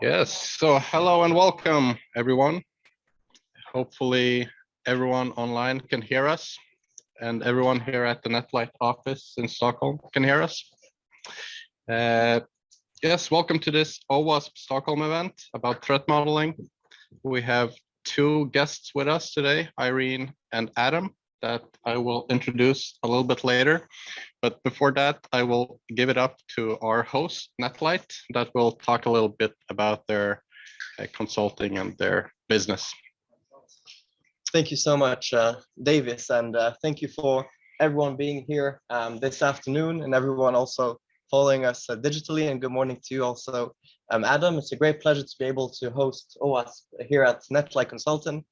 Yes, so hello and welcome everyone. Hopefully everyone online can hear us and everyone here at the Netlight office in Stockholm can hear us. Yes, welcome to this OWASP Stockholm event about threat modeling. We have two guests with us today, Irene and Adam, that I will introduce a little bit later. But before that, I will give it up to our host, Netlight, that will talk a little bit about their consulting and their business. Thank you so much, Davis, and thank you for everyone being here this afternoon and everyone also following us digitally. And good morning to you also, Adam. It's a great pleasure to be able to host OWASP here at Netlight Consultant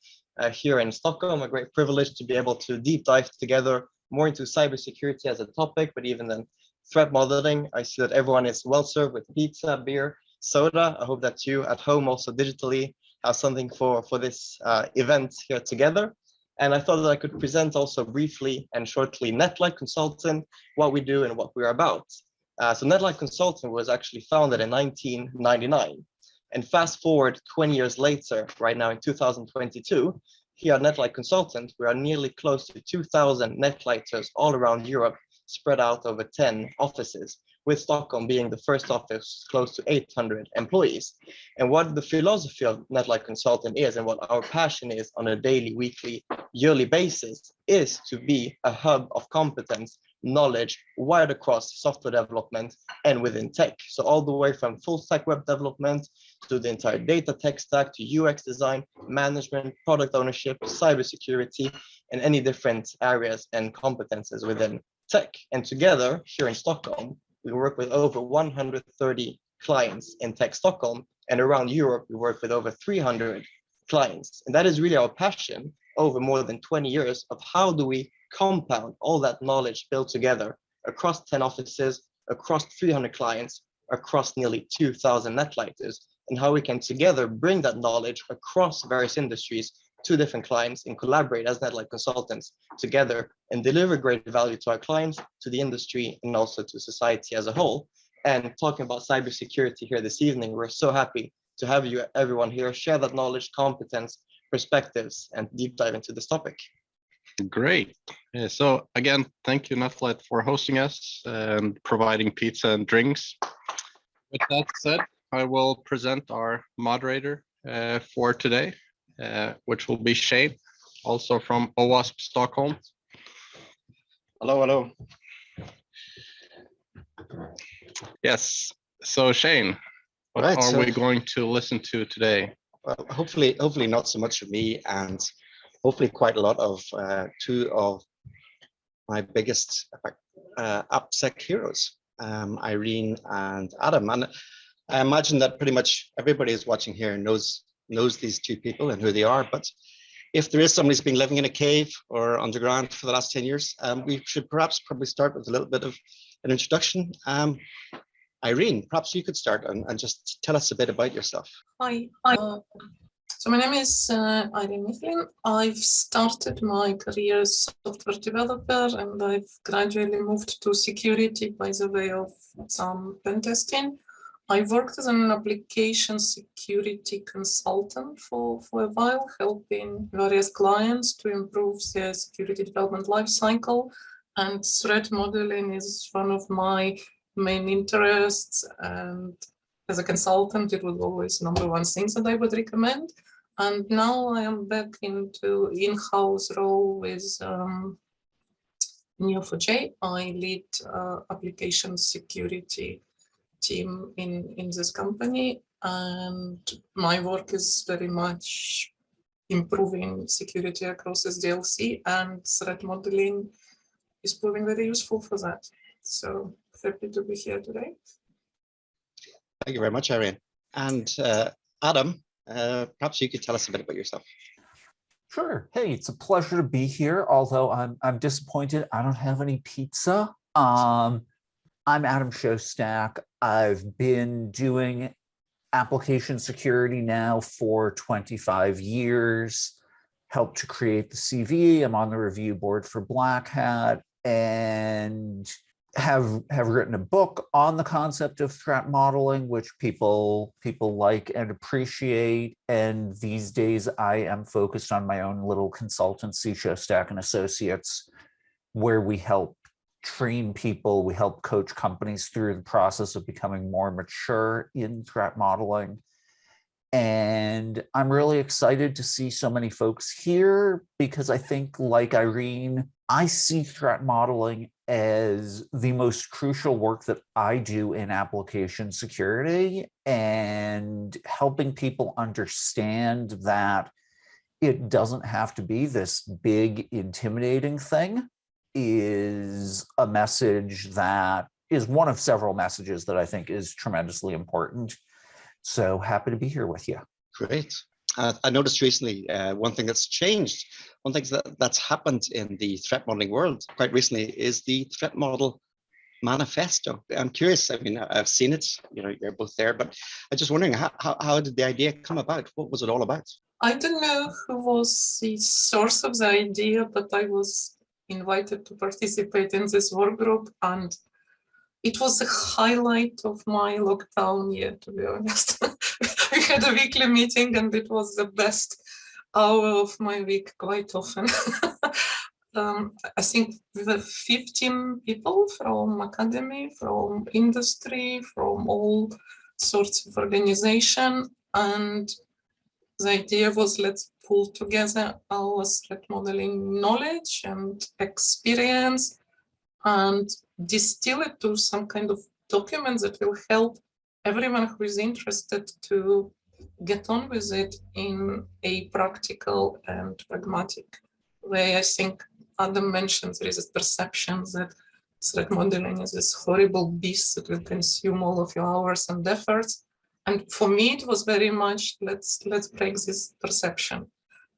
here in Stockholm. A great privilege to be able to deep dive together more into cybersecurity as a topic, but even then threat modeling. I see that everyone is well served with pizza, beer, soda. I hope that you at home also digitally have something for this event here together. And I thought that I could present also briefly and shortly Netlight Consultant, what we do and what we're about. So Netlight Consultant was actually founded in 1999. And fast forward 20 years later, right now in 2022, here at Netlight Consultant, we are nearly close to 2,000 Netlighters all around Europe, spread out over 10 offices, with Stockholm being the first office, close to 800 employees. And what the philosophy of Netlight Consultant is, and what our passion is on a daily, weekly, yearly basis, is to be a hub of competence, knowledge, wide across software development and within tech. So all the way from full stack web development to the entire data tech stack, to UX design, management, product ownership, cybersecurity, and any different areas and competences within tech. And together here in Stockholm, we work with over 130 clients in Tech Stockholm, and around Europe, we work with over 300 clients. And that is really our passion over more than 20 years of how do we compound all that knowledge built together across 10 offices, across 300 clients, across nearly 2,000 Netlighters, and how we can together bring that knowledge across various industries to different clients and collaborate as Netlight consultants together and deliver great value to our clients, to the industry, and also to society as a whole. And talking about cybersecurity here this evening, we're so happy to have you, everyone here, share that knowledge, competence, perspectives, and deep dive into this topic. Great. Yeah, so again, thank you, Netlight, for hosting us and providing pizza and drinks. With that said, I will present our moderator for today, which will be Shane, also from OWASP Stockholm. Hello, hello. Yes. So Shane, what are we going to listen to today? Well, hopefully not so much of me, and hopefully quite a lot of two of my biggest AppSec heroes, Irene and Adam. And I imagine that pretty much everybody is watching here knows these two people and who they are. But if there is somebody who's been living in a cave or underground for the last 10 years, we should probably start with a little bit of an introduction. Irene, perhaps you could start and just tell us a bit about yourself. Hi. So my name is Irene Michlin. I've started my career as software developer, and I've gradually moved to security by the way of some pen testing. I worked as an application security consultant for a while, helping various clients to improve their security development lifecycle. And threat modeling is one of my main interests. And as a consultant, it was always number one thing that I would recommend. And now I am back into in-house role with Neo4j. I lead application security team in this company, and my work is very much improving security across SDLC, and threat modeling is proving very useful for that. So happy to be here today. Thank you very much, Irene. And Adam, perhaps you could tell us a bit about yourself. Sure. Hey, it's a pleasure to be here, although I'm disappointed I don't have any pizza. I'm Adam Shostack. I've been doing application security now for 25 years, helped to create the CV. I'm on the review board for Black Hat, and have written a book on the concept of threat modeling, which people like and appreciate. And these days I am focused on my own little consultancy, Shostack and Associates, where we help train people, we help coach companies through the process of becoming more mature in threat modeling. And I'm really excited to see so many folks here because I think, like Irene, I see threat modeling as the most crucial work that I do in application security, and helping people understand that it doesn't have to be this big, intimidating thing is a message that is one of several messages that I think is tremendously important. So happy to be here with you. Great. I noticed recently one thing that's changed, one thing that's happened in the threat modeling world quite recently is the threat model manifesto. I'm curious, I mean, I've seen it, you know, you're both there, but I'm just wondering, how did the idea come about? What was it all about? I don't know who was the source of the idea, but I was invited to participate in this work group, and it was the highlight of my lockdown year, to be honest. We had a weekly meeting and it was the best hour of my week quite often. I think we were 15 people from academy, from industry, from all sorts of organization. And the idea was, let's pull together our threat modeling knowledge and experience and distill it to some kind of document that will help everyone who is interested to get on with it in a practical and pragmatic way. I think Adam mentioned there is a perception that threat modeling is this horrible beast that will consume all of your hours and efforts. And for me, it was very much, let's break this perception.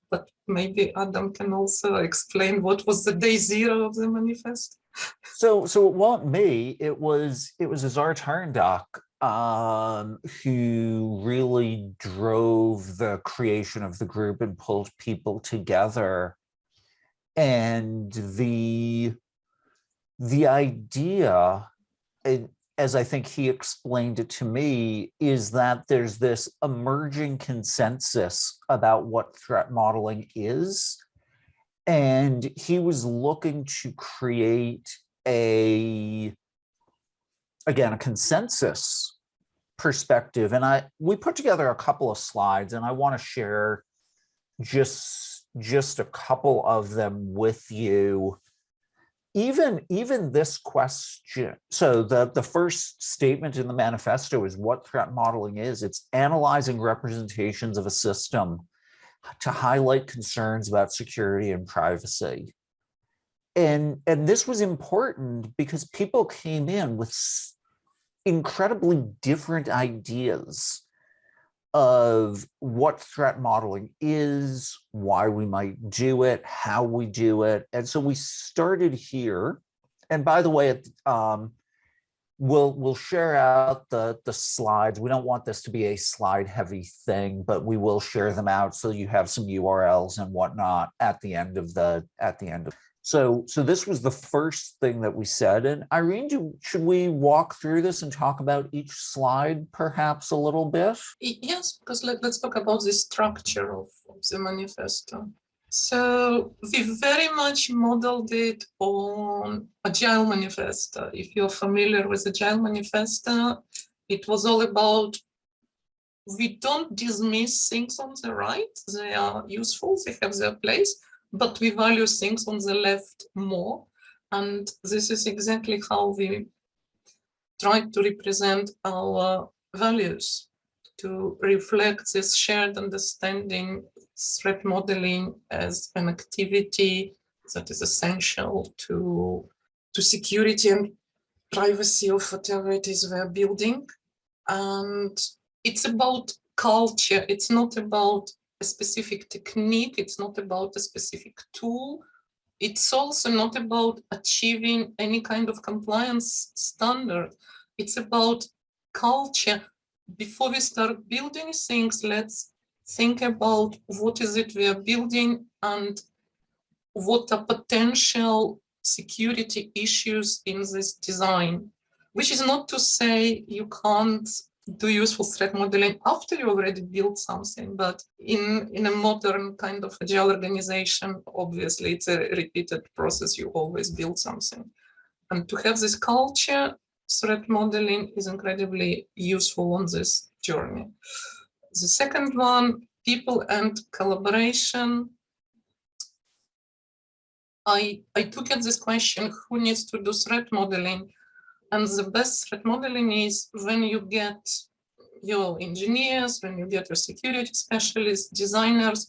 But maybe Adam can also explain what was the day zero of the manifest. So it wasn't me. It was Azar Tarndok who really drove the creation of the group and pulled people together. And the idea, as I think he explained it to me, is that there's this emerging consensus about what threat modeling is. And he was looking to create a consensus perspective. And we put together a couple of slides, and I want to share just a couple of them with you. Even this question. So the first statement in the manifesto is what threat modeling is. It's analyzing representations of a system to highlight concerns about security and privacy. And this was important because people came in with incredibly different ideas of what threat modeling is, why we might do it, how we do it. And so we started here. And by the way, we'll share out the slides. We don't want this to be a slide heavy thing, but we will share them out so you have some URLs and whatnot at the end of So this was the first thing that we said. And Irene, should we walk through this and talk about each slide perhaps a little bit? Yes, because let's talk about the structure of the manifesto. So we very much modeled it on Agile Manifesto. If you're familiar with Agile Manifesto, it was all about, we don't dismiss things on the right. They are useful, they have their place, but we value things on the left more. And this is exactly how we try to represent our values, to reflect this shared understanding, threat modeling as an activity that is essential to security and privacy of whatever it is we're building. And it's about culture. It's not about a specific technique. It's not about a specific tool. It's also not about achieving any kind of compliance standard. It's about culture. Before we start building things, let's think about what is it we are building and what are potential security issues in this design, which is not to say you can't do useful threat modeling after you already built something, but in a modern kind of agile organization, obviously it's a repeated process. You always build something. And to have this culture, threat modeling is incredibly useful on this journey. The second one, people and collaboration. I took at this question, who needs to do threat modeling? And the best threat modeling is when you get your engineers, when you get your security specialists, designers,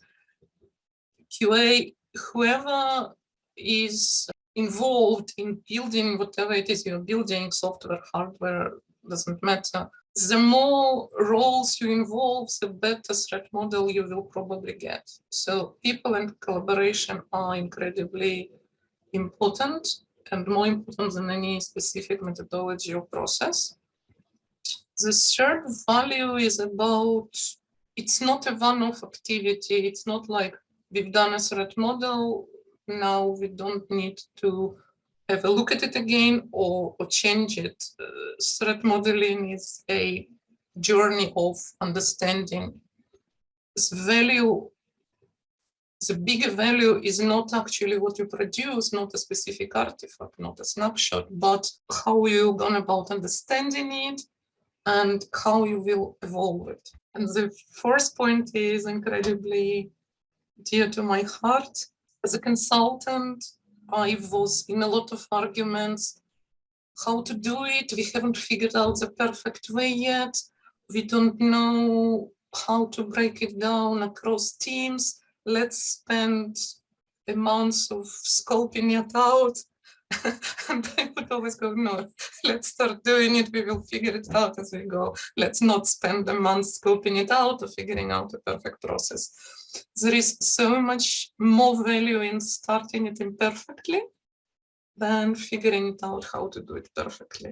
QA, whoever is involved in building whatever it is you're building, software, hardware, doesn't matter. The more roles you involve, the better threat model you will probably get. So people and collaboration are incredibly important and more important than any specific methodology or process. The third value is about, it's not a one-off activity. It's not like we've done a threat model, now we don't need to have a look at it again or change it. Threat modeling is a journey of understanding. This value, the bigger value is not actually what you produce, not a specific artifact, not a snapshot, but how you've gone about understanding it and how you will evolve it. And the fourth point is incredibly dear to my heart. As a consultant, I was in a lot of arguments how to do it. We haven't figured out the perfect way yet. We don't know how to break it down across teams. Let's spend a month of scoping it out. And I would always go, no, let's start doing it. We will figure it out as we go. Let's not spend a month scoping it out or figuring out a perfect process. There is so much more value in starting it imperfectly than figuring it out how to do it perfectly.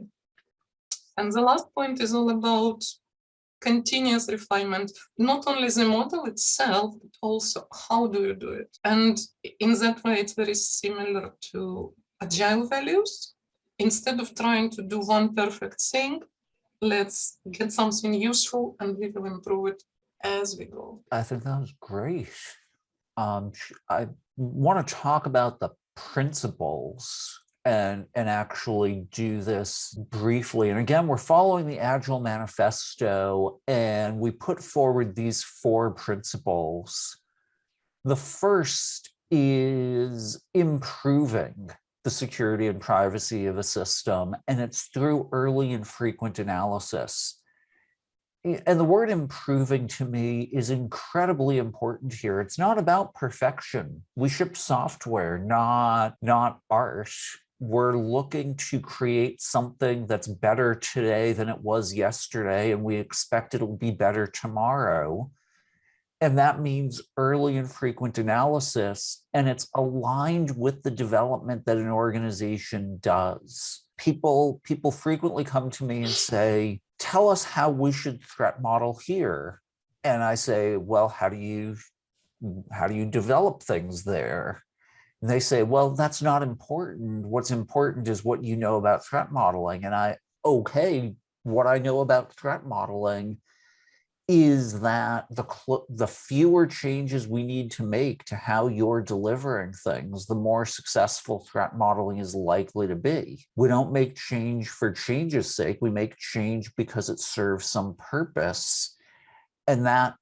And the last point is all about continuous refinement, not only the model itself, but also how do you do it. And in that way, it's very similar to agile values. Instead of trying to do one perfect thing, let's get something useful and we will improve it as we go. I think that was great. I want to talk about the principles and actually do this briefly. And again, we're following the Agile Manifesto, and we put forward these 4 principles. The first is improving the security and privacy of a system, and it's through early and frequent analysis. And the word improving to me is incredibly important here. It's not about perfection. We ship software, not art. We're looking to create something that's better today than it was yesterday, and we expect it'll be better tomorrow. And that means early and frequent analysis, and it's aligned with the development that an organization does. People frequently come to me and say, tell us how we should threat model here. And I say, well, how do you develop things there? And they say, well, that's not important. What's important is what you know about threat modeling. And what I know about threat modeling is that the fewer changes we need to make to how you're delivering things, the more successful threat modeling is likely to be. We don't make change for change's sake. We make change because it serves some purpose. And that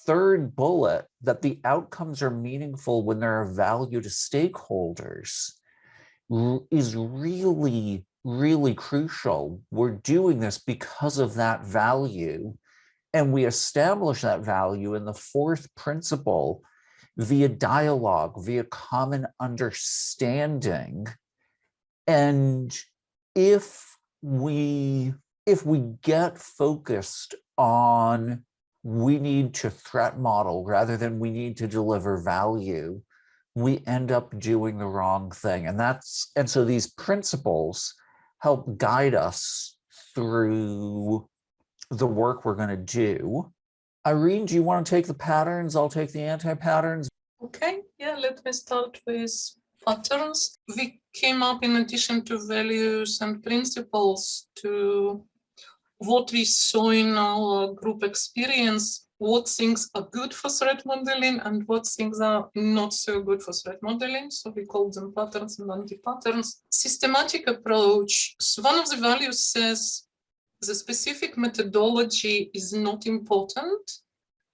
third bullet, that the outcomes are meaningful when they're of value to stakeholders, is really, really crucial. We're doing this because of that value. And we establish that value in the 4th principle via dialogue, via common understanding. And if we get focused on we need to threat model rather than we need to deliver value, we end up doing the wrong thing. And so these principles help guide us through the work we're going to do. Irene, do you want to take the patterns? I'll take the anti-patterns. Okay, yeah, let me start with patterns. We came up, in addition to values and principles, to what we saw in our group experience, what things are good for threat modeling and what things are not so good for threat modeling. So we call them patterns and anti-patterns. Systematic approach. So one of the values says the specific methodology is not important,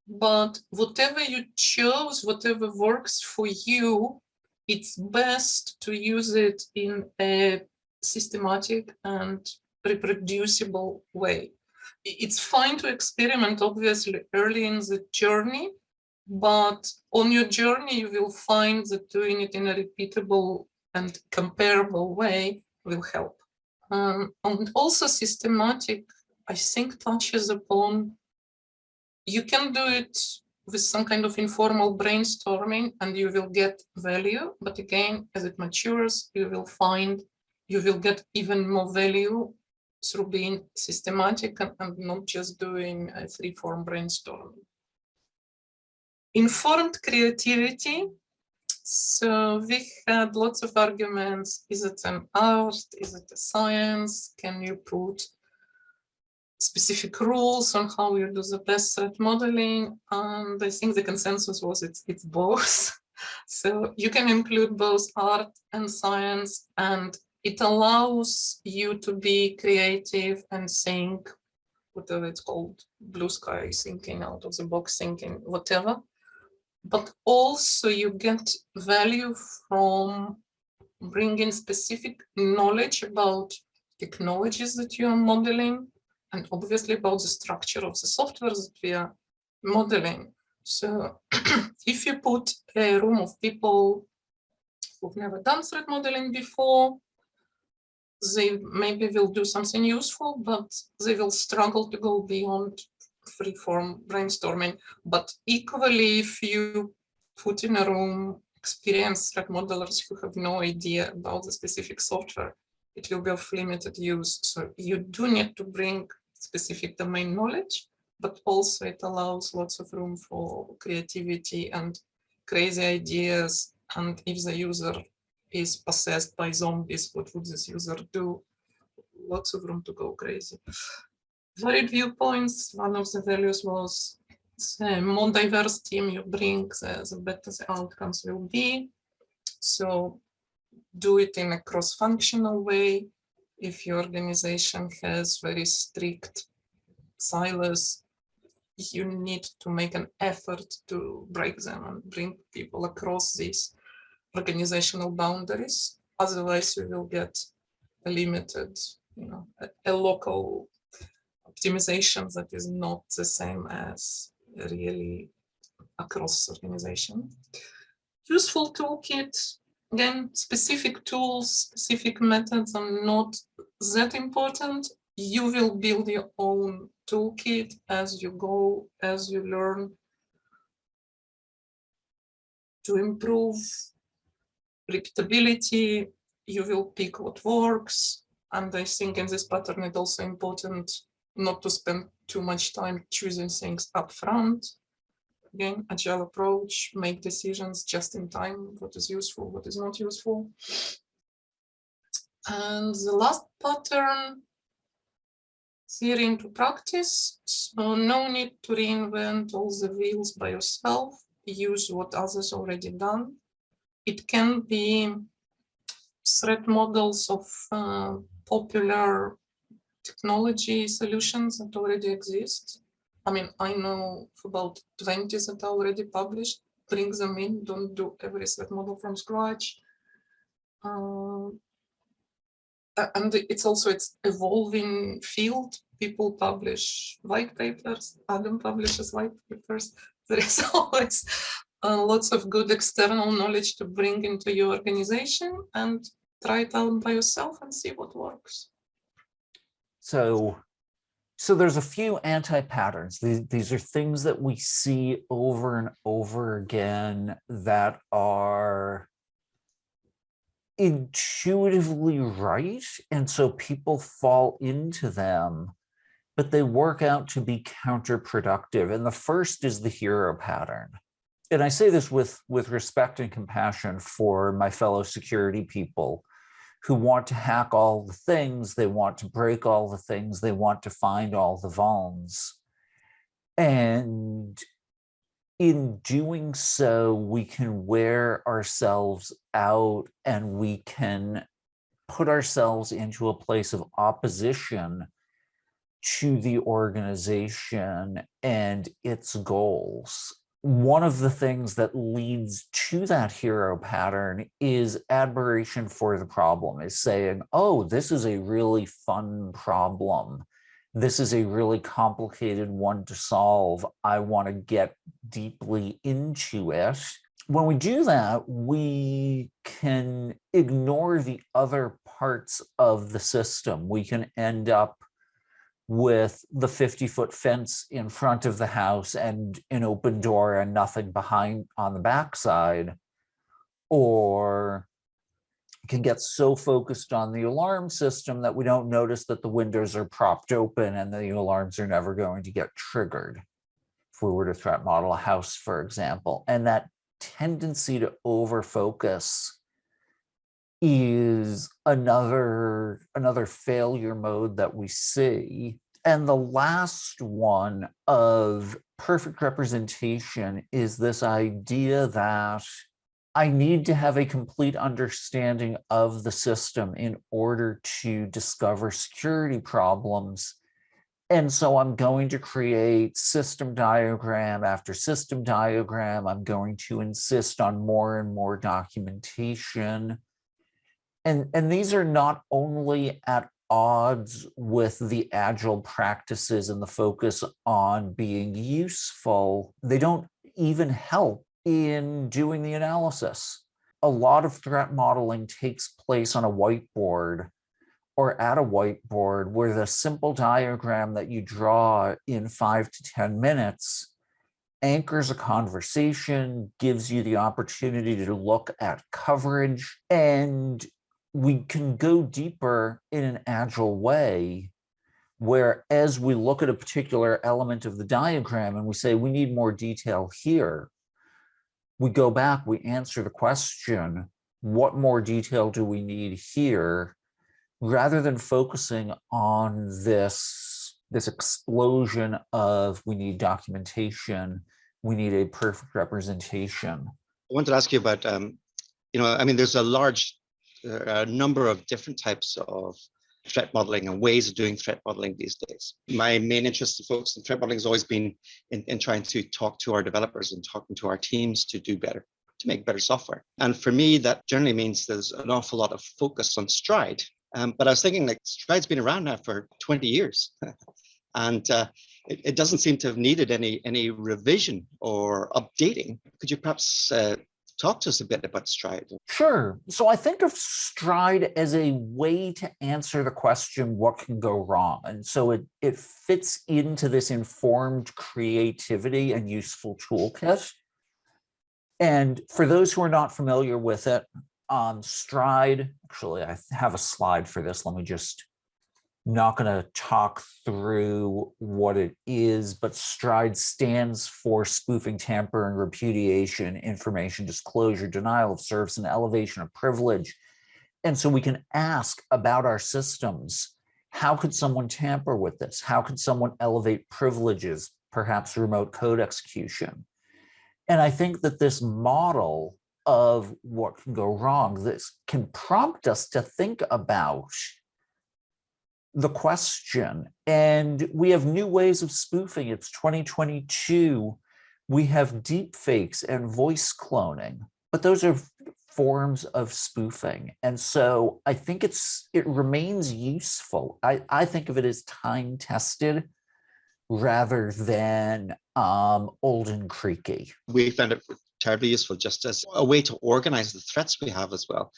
but whatever you chose, whatever works for you, it's best to use it in a systematic and reproducible way. It's fine to experiment, obviously, early in the journey, but on your journey, you will find that doing it in a repeatable and comparable way will help. And also systematic, I think, touches upon, you can do it with some kind of informal brainstorming and you will get value. But again, as it matures, you will find you will get even more value through being systematic and not just doing a free-form brainstorming. Informed creativity. So we had lots of arguments. Is it an art? Is it a science? Can you put specific rules on how you do the best threat modeling? And I think the consensus was it's both. So you can include both art and science, and it allows you to be creative and think, whatever it's called, blue sky thinking, out of the box thinking, whatever. But also you get value from bringing specific knowledge about technologies that you are modeling, and obviously about the structure of the software that we are modeling. So if you put a room of people who've never done threat modeling before, they maybe will do something useful, but they will struggle to go beyond free-form brainstorming. But equally, if you put in a room experienced threat modelers who have no idea about the specific software, it will be of limited use. So you do need to bring specific domain knowledge, but also it allows lots of room for creativity and crazy ideas. And if the user is possessed by zombies, what would this user do? Lots of room to go crazy. Varied viewpoints. One of the values was the more diverse team you bring, the better the outcomes will be. So do it in a cross-functional way. If your organization has very strict silos, you need to make an effort to break them and bring people across these organizational boundaries. Otherwise, you will get a limited, a local optimization that is not the same as really across organization. Useful toolkit. Again, specific tools, specific methods are not that important. You will build your own toolkit as you go, as you learn to improve repeatability. You will pick what works. And I think in this pattern, it's also important not to spend too much time choosing things up front. Again, agile approach, make decisions just in time, what is useful, what is not useful. And the last pattern, theory into practice. So no need to reinvent all the wheels by yourself. Use what others already done. It can be threat models of popular technology solutions that already exist. I mean, I know about 20 that are already published. Bring them in, don't do every threat model from scratch. And it's evolving field. People publish white papers, Adam publishes white papers. There is always lots of good external knowledge to bring into your organization and try it out by yourself and see what works. So there's a few anti-patterns. These are things that we see over and over again that are intuitively right, and so people fall into them, but they work out to be counterproductive. And the first is the hero pattern. and I say this with respect and compassion for my fellow security people who want to hack all the things, they want to break all the things, they want to find all the vulns. And in doing so, we can wear ourselves out and we can put ourselves into a place of opposition to the organization and its goals. One of the things that leads to that hero pattern is admiration for the problem, is saying, oh, this is a really fun problem. This is a really complicated one to solve. I want to get deeply into it. When we do that, we can ignore the other parts of the system. We can end up with the 50-foot fence in front of the house and an open door and nothing behind on the backside, or can get so focused on the alarm system that we don't notice that the windows are propped open and the alarms are never going to get triggered. If we were to threat model a house, for example, and that tendency to overfocus is another failure mode that we see. And the last one of perfect representation is this idea that I need to have a complete understanding of the system in order to discover security problems. And so I'm going to create system diagram after system diagram. I'm going to insist on more and more documentation. And these are not only at odds with the agile practices and the focus on being useful, they don't even help in doing the analysis. A lot of threat modeling takes place on a whiteboard or at a whiteboard where the simple diagram that you draw in 5 to 10 minutes anchors a conversation, gives you the opportunity to look at coverage, and we can go deeper in an agile way where as we look at a particular element of the diagram and we say, we need more detail here, we go back, we answer the question, what more detail do we need here? Rather than focusing on this explosion of we need documentation, we need a perfect representation. I wanted to ask you about, there's a large number of different types of threat modeling and ways of doing threat modeling these days. My main interest in folks in threat modeling has always been in trying to talk to our developers and talking to our teams to do better, to make better software. And for me, that generally means there's an awful lot of focus on Stride. But I was thinking, like, Stride's been around now for 20 years. And it doesn't seem to have needed any revision or updating. Could you perhaps talk to us a bit about Stride? Sure. So I think of Stride as a way to answer the question, what can go wrong? And so it fits into this informed creativity and useful toolkit. And for those who are not familiar with it, Stride, actually, I have a slide for this. Let me just, not going to talk through what it is, but Stride stands for spoofing, tampering, repudiation, information disclosure, denial of service, and elevation of privilege. And so we can ask about our systems. How could someone tamper with this? How could someone elevate privileges, perhaps remote code execution? And I think that this model of what can go wrong, this can prompt us to think about the question. And we have new ways of spoofing. It's 2022. We have deep fakes and voice cloning, but those are forms of spoofing. And so I think it remains useful. I think of it as time-tested rather than old and creaky. We found it terribly useful just as a way to organize the threats we have as well.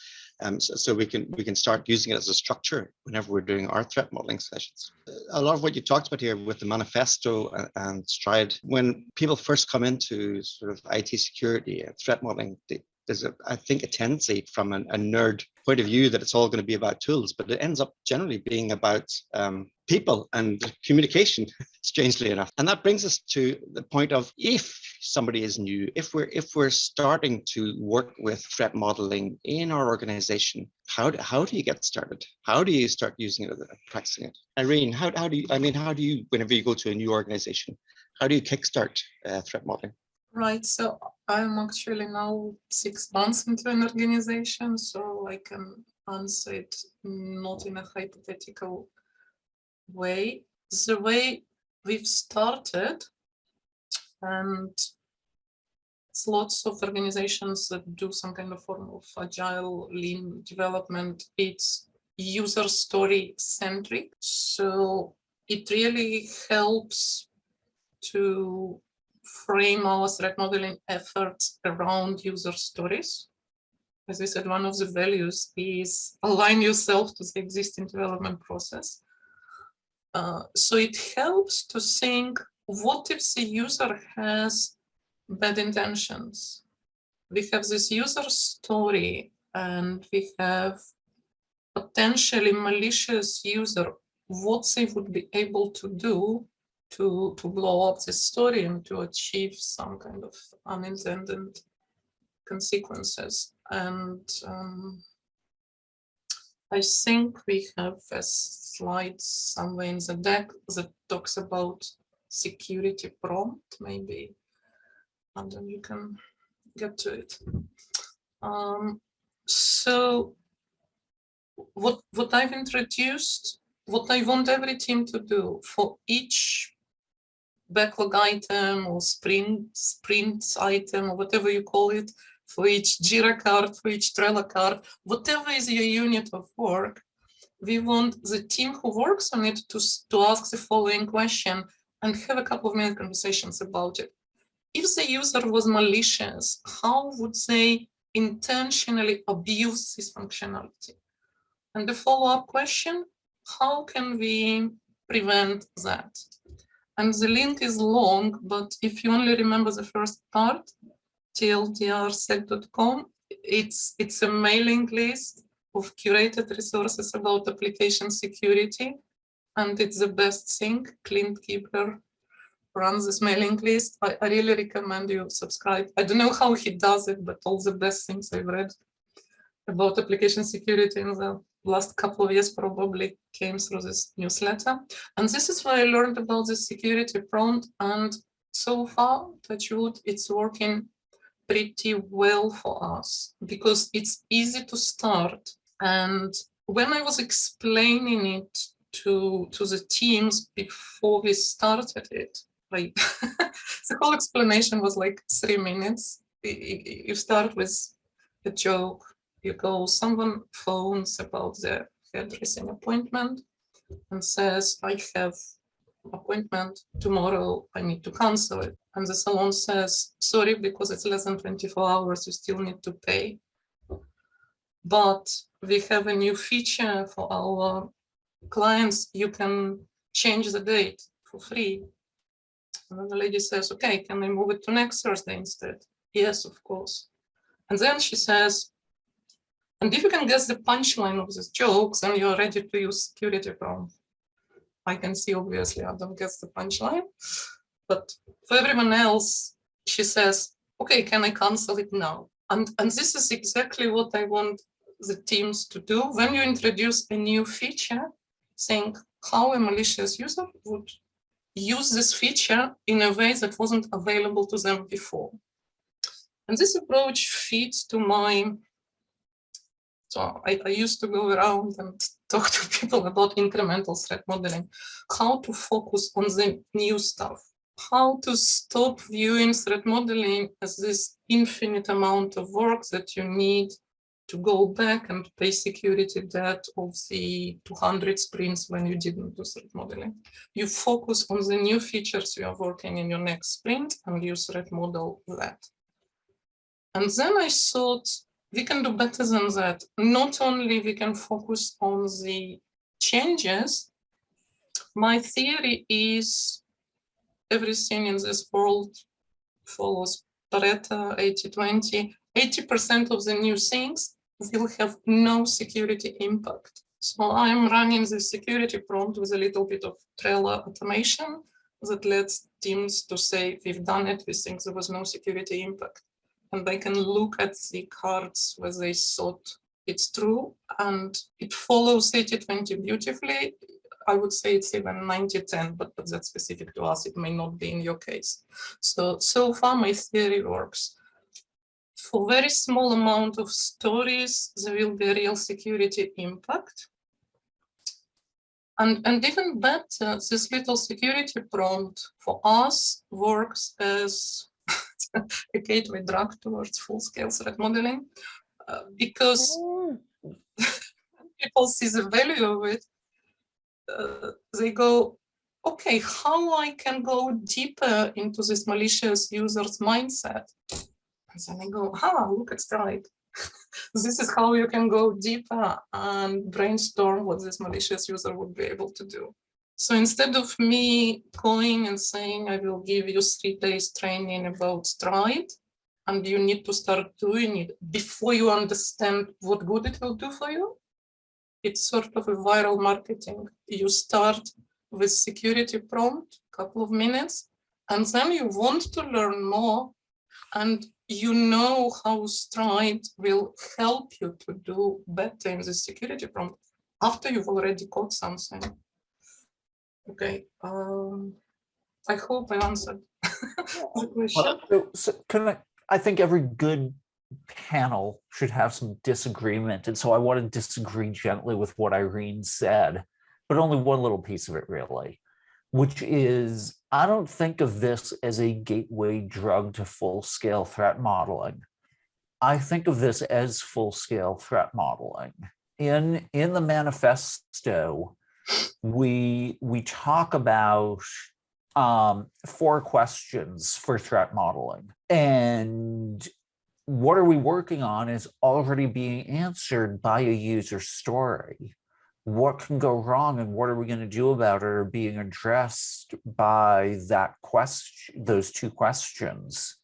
So we can start using it as a structure whenever we're doing our threat modeling sessions. A lot of what you talked about here with the manifesto and Stride, when people first come into sort of IT security and threat modeling, there's I think a tendency from a nerd point of view that it's all going to be about tools, but it ends up generally being about people and communication. strangely enough. And that brings us to the point of, if somebody is new, if we're starting to work with threat modeling in our organization, how do you get started? How do you start using it, practicing it? Irene, how do you, whenever you go to a new organization, how do you kickstart threat modeling? Right, so I'm actually now 6 months into an organization, so I can answer it not in a hypothetical way. The way we've started, and it's lots of organizations that do some kind of form of agile lean development, it's user story centric. So it really helps to frame our threat modeling efforts around user stories. As I said, one of the values is align yourself to the existing development process. So it helps to think, what if the user has bad intentions? We have this user story and we have potentially malicious user, what they would be able to do to blow up the story and to achieve some kind of unintended consequences. And I think we have a slide somewhere in the deck that talks about security prompt, maybe, and then you can get to it. So what I've introduced, what I want every team to do for each backlog item or sprint item or whatever you call it, for each Jira card, for each Trello card, whatever is your unit of work, we want the team who works on it to ask the following question and have a couple of minute conversations about it. If the user was malicious, how would they intentionally abuse this functionality? And the follow-up question, how can we prevent that? And the link is long, but if you only remember the first part, tldrsec.com, it's a mailing list of curated resources about application security, and it's the best thing. Clint Keeper runs this mailing list. I really recommend you subscribe. I don't know how he does it, but all the best things I've read about application security in the last couple of years probably came through this newsletter. And this is where I learned about the security prompt, and so far, touch wood, it's working pretty well for us because it's easy to start. And when I was explaining it to the teams before we started it, like the whole explanation was like 3 minutes. You start with a joke, you go, someone phones about their hairdressing appointment and says, I have appointment tomorrow, I need to cancel it. And the salon says, sorry, because it's less than 24 hours, you still need to pay. But we have a new feature for our clients, you can change the date for free. And then the lady says, okay, can I move it to next Thursday instead? Yes, of course. And then she says, and if you can guess the punchline of this joke, then you're ready to use security prompt. I can see, obviously, I don't guess the punchline. But for everyone else, she says, okay, can I cancel it now? And this is exactly what I want the teams to do. When you introduce a new feature, think how a malicious user would use this feature in a way that wasn't available to them before. And this approach feeds to my, so I used to go around and talk to people about incremental threat modeling, how to focus on the new stuff, how to stop viewing threat modeling as this infinite amount of work that you need to go back and pay security debt of the 200 sprints when you didn't do threat modeling. You focus on the new features you are working in your next sprint and you threat model that. And then I thought we can do better than that. Not only we can focus on the changes, my theory is everything in this world follows Pareto 80-20. 80% of the new things will have no security impact. So I'm running the security prompt with a little bit of Trello automation that lets teams to say, we've done it, we think there was no security impact. And they can look at the cards where they thought it's true, and it follows 80-20 beautifully. I would say it's even 90-10, but that's specific to us. It may not be in your case. So far, my theory works. For very small amount of stories, there will be a real security impact. And even better, this little security prompt for us works as a gateway drug towards full-scale threat modeling, because people see the value of it. They go, okay, how I can go deeper into this malicious user's mindset? And then I go, look at Stride. This is how you can go deeper and brainstorm what this malicious user would be able to do. So instead of me going and saying, I will give you 3 days training about Stride, and you need to start doing it before you understand what good it will do for you, it's sort of a viral marketing. You start with security prompt, couple of minutes, and then you want to learn more, and you know how Stride will help you to do better in the security prompt after you've already caught something. Okay, I hope I answered the question. So I think every good panel should have some disagreement. And so I want to disagree gently with what Irene said, but only one little piece of it really, which is I don't think of this as a gateway drug to full-scale threat modeling. I think of this as full-scale threat modeling. In the manifesto, we talk about 4 questions for threat modeling. And what are we working on is already being answered by a user story. What can go wrong and what are we going to do about it are being addressed by that question, those 2 questions.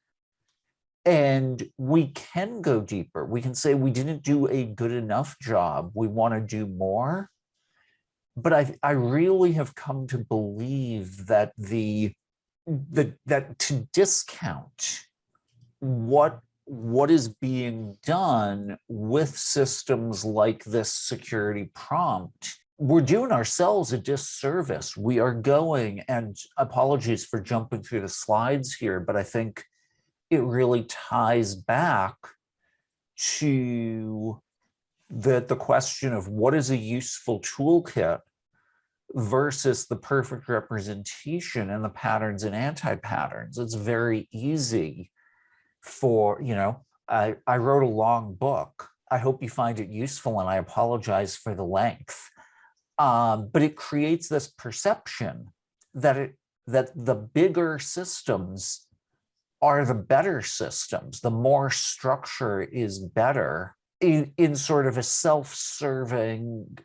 And we can go deeper. We can say we didn't do a good enough job. We want to do more. But I really have come to believe that that to discount what is being done with systems like this security prompt, we're doing ourselves a disservice. We are going, and apologies for jumping through the slides here, but I think it really ties back to the question of what is a useful toolkit versus the perfect representation and the patterns and anti-patterns. It's very easy for, I wrote a long book. I hope you find it useful and I apologize for the length. But it creates this perception that the bigger systems are the better systems. The more structure is better in sort of a self-serving,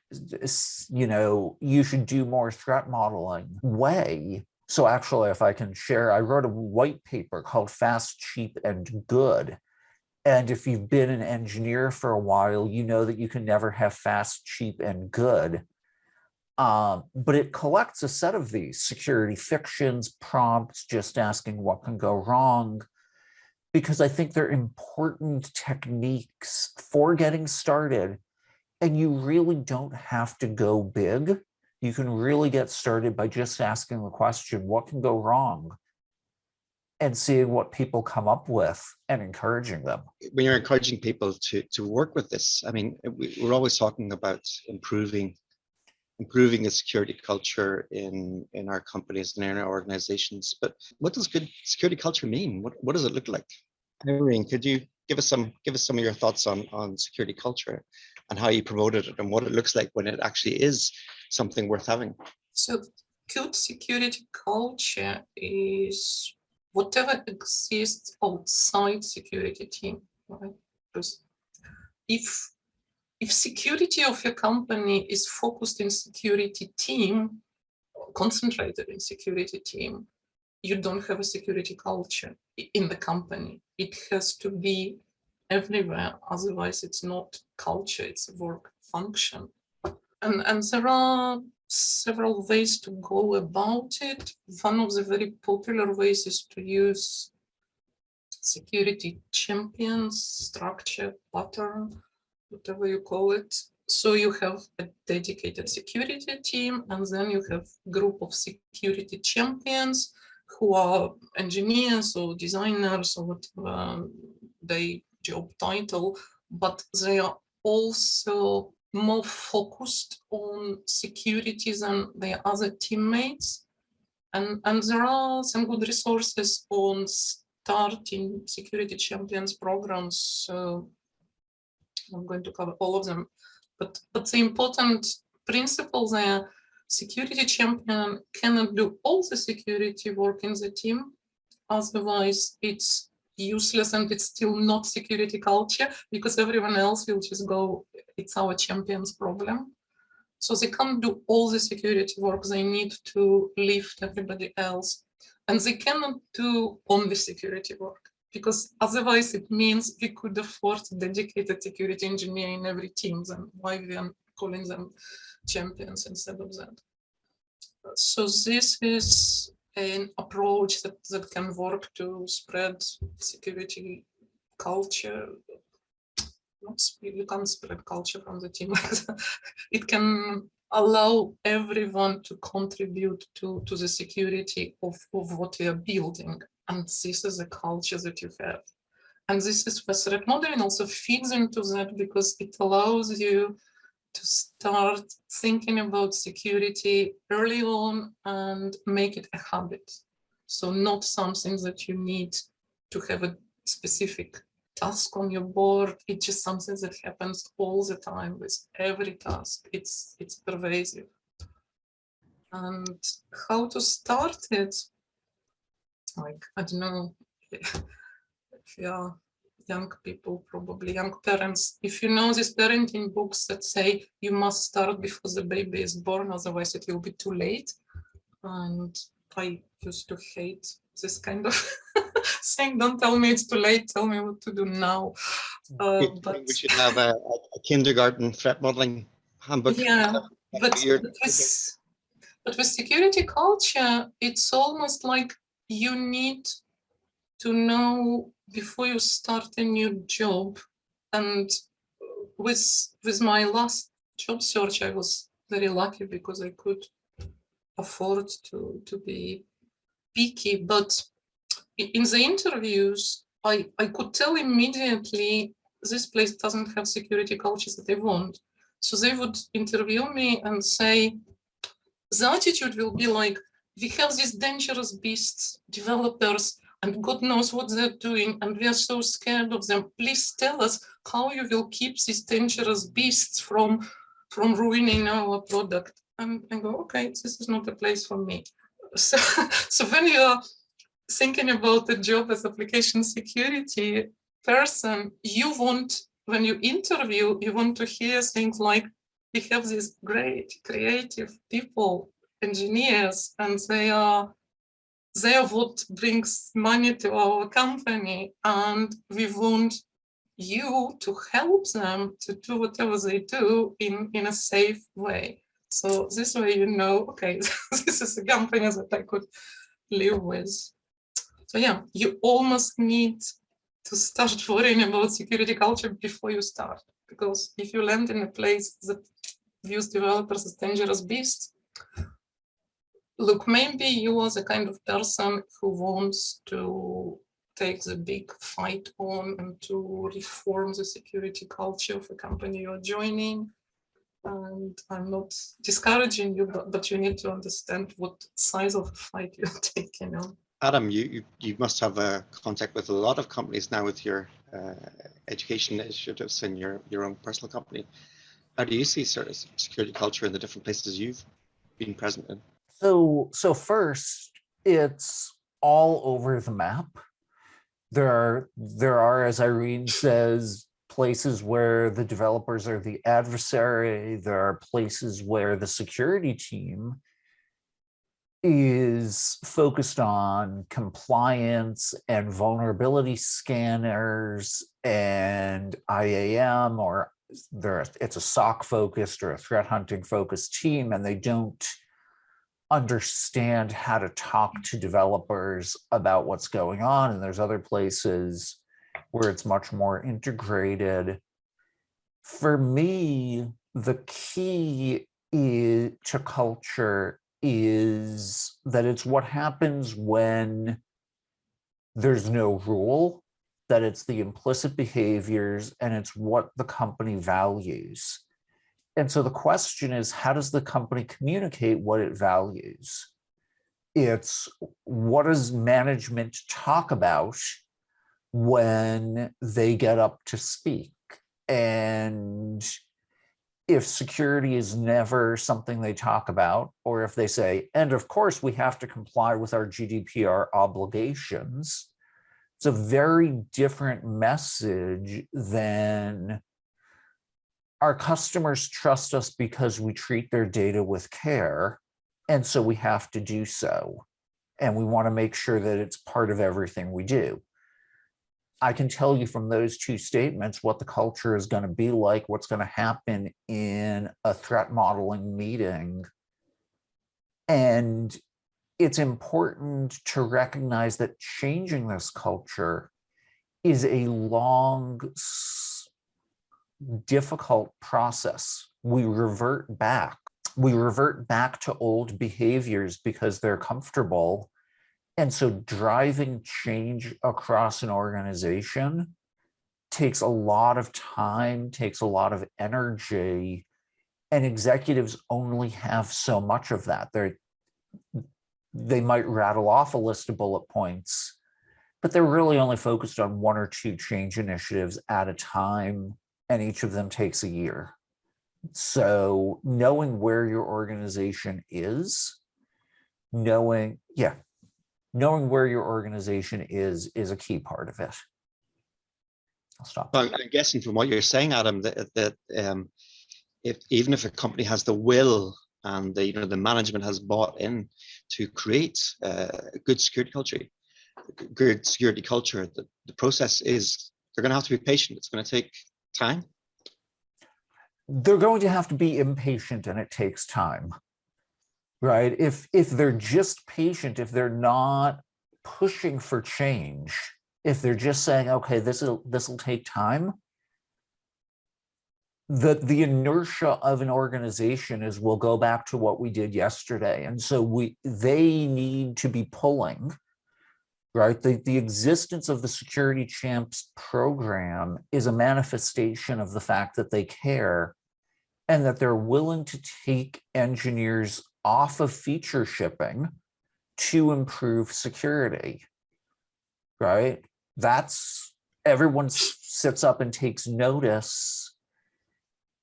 you should do more threat modeling way. So actually, if I can share, I wrote a white paper called Fast, Cheap, and Good. And if you've been an engineer for a while, you know that you can never have fast, cheap, and good. But it collects a set of these security fictions, prompts, just asking what can go wrong, because I think they're important techniques for getting started. And you really don't have to go big. You can really get started by just asking the question, what can go wrong? And seeing what people come up with and encouraging them. When you're encouraging people to work with this, I mean, we're always talking about improving the security culture in our companies and in our organizations. But what does good security culture mean? What does it look like? Irene, could you give us some of your thoughts on security culture and how you promoted it and what it looks like when it actually is something worth having? So good security culture is whatever exists outside security team, right? Because if security of your company is focused in security team, concentrated in security team, you don't have a security culture in the company. It has to be everywhere, otherwise it's not culture, it's a work function. And there are several ways to go about it. One of the very popular ways is to use security champions, structure, pattern, whatever you call it. So you have a dedicated security team, and then you have a group of security champions who are engineers or designers or whatever their job title, but they are also more focused on security than their other teammates. And there are some good resources on starting security champions programs. So I'm going to cover all of them. But the important principle there, security champion cannot do all the security work in the team. Otherwise, it's useless and it's still not security culture, because everyone else will just go, it's our champion's problem. So they can't do all the security work. They need to lift everybody else. And they cannot do only security work, because otherwise it means we could afford a dedicated security engineer in every team. Then why we are calling them champions instead of that? So this is an approach that can work to spread security culture. You can't spread culture from the team. It can allow everyone to contribute to the security of what we are building. And this is the culture that you have. And this is where threat modeling also feeds into that, because it allows you to start thinking about security early on and make it a habit. So not something that you need to have a specific task on your board. It's just something that happens all the time with every task. It's pervasive. And how to start it? Like, I don't know, if you're young people, probably young parents, if you know these parenting books that say you must start before the baby is born, otherwise it will be too late. And I used to hate this kind of saying, don't tell me it's too late, tell me what to do now. But we should have a kindergarten threat modeling handbook. Yeah, but with security culture, it's almost like you need to know before you start a new job. And with my last job search, I was very lucky because I could afford to be picky. But in the interviews, I could tell immediately this place doesn't have security cultures that they want. So they would interview me and say, the attitude will be like, we have these dangerous beasts, developers, and God knows what they're doing, and we are so scared of them. Please tell us how you will keep these dangerous beasts from ruining our product. And I go, okay, this is not a place for me. So when you're thinking about the job as application security person, you want, when you interview, you want to hear things like, we have these great creative people, engineers, and they are what brings money to our company, and we want you to help them to do whatever they do in a safe way. So this way, you know, okay, this is a company that I could live with. So yeah, you almost need to start worrying about security culture before you start, because if you land in a place that views developers as dangerous beasts, look, maybe you are the kind of person who wants to take the big fight on and to reform the security culture of a company you're joining. And I'm not discouraging you, but you need to understand what size of a fight you're taking on. Adam, you must have a contact with a lot of companies now with your education initiatives and your own personal company. How do you see security culture in the different places you've been present in? So first, it's all over the map. There are, as Irene says, places where the developers are the adversary. There are places where the security team is focused on compliance and vulnerability scanners and IAM, or it's a SOC focused or a threat hunting focused team, and they don't understand how to talk to developers about what's going on. And there's other places where it's much more integrated. For me, the key to culture is that it's what happens when there's no rule, that it's the implicit behaviors, and it's what the company values. And so the question is, how does the company communicate what it values? It's what does management talk about when they get up to speak? And if security is never something they talk about, or if they say, and of course we have to comply with our GDPR obligations, it's a very different message than our customers trust us because we treat their data with care, and so we have to do so. And we want to make sure that it's part of everything we do. I can tell you from those two statements what the culture is going to be like, what's going to happen in a threat modeling meeting. And it's important to recognize that changing this culture is a long, difficult process. We revert back to old behaviors because they're comfortable. And so driving change across an organization takes a lot of time, takes a lot of energy, and executives only have so much of that. They might rattle off a list of bullet points, but they're really only focused on one or two change initiatives at a time, and each of them takes a year. So knowing where your organization is, knowing where your organization is a key part of it. I'll stop. I'm guessing from what you're saying, Adam, that even if a company has the will and the management has bought in to create a good security culture, the process is they're going to have to be patient. It's going to take time. They're going to have to be impatient, and it takes time. Right? If they're just patient, if they're not pushing for change, if they're just saying, okay, this will take time, the inertia of an organization is we'll go back to what we did yesterday. And so they need to be pulling, right? The existence of the Security Champs program is a manifestation of the fact that they care and that they're willing to take engineers off of feature shipping to improve security, right? Everyone sits up and takes notice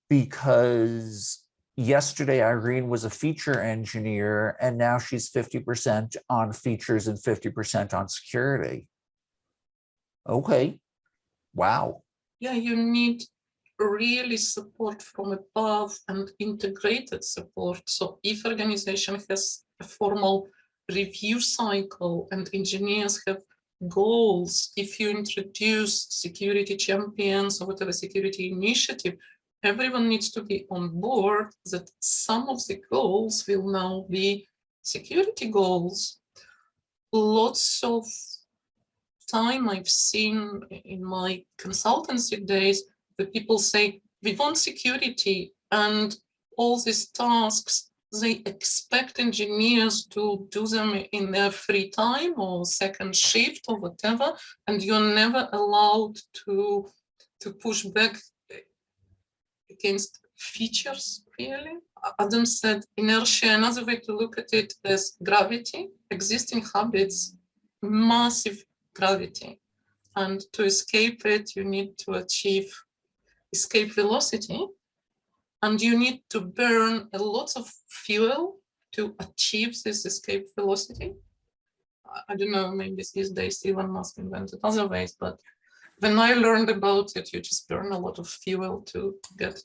because yesterday Irene was a feature engineer and now she's 50% on features and 50% on security. Okay, wow. Yeah, you need really support from above and integrated support. So if organization has a formal review cycle and engineers have goals, if you introduce security champions or whatever security initiative, everyone needs to be on board that some of the goals will now be security goals. Lots of time I've seen in my consultancy days, the people say, we want security, and all these tasks, they expect engineers to do them in their free time or second shift or whatever, and you're never allowed to push back against features, really. Adam said inertia. Another way to look at it is gravity, existing habits, massive gravity. And to escape it, you need to achieve escape velocity, and you need to burn a lot of fuel to achieve this escape velocity. I don't know, maybe these days Elon Musk invented other ways, but when I learned about it, you just burn a lot of fuel to get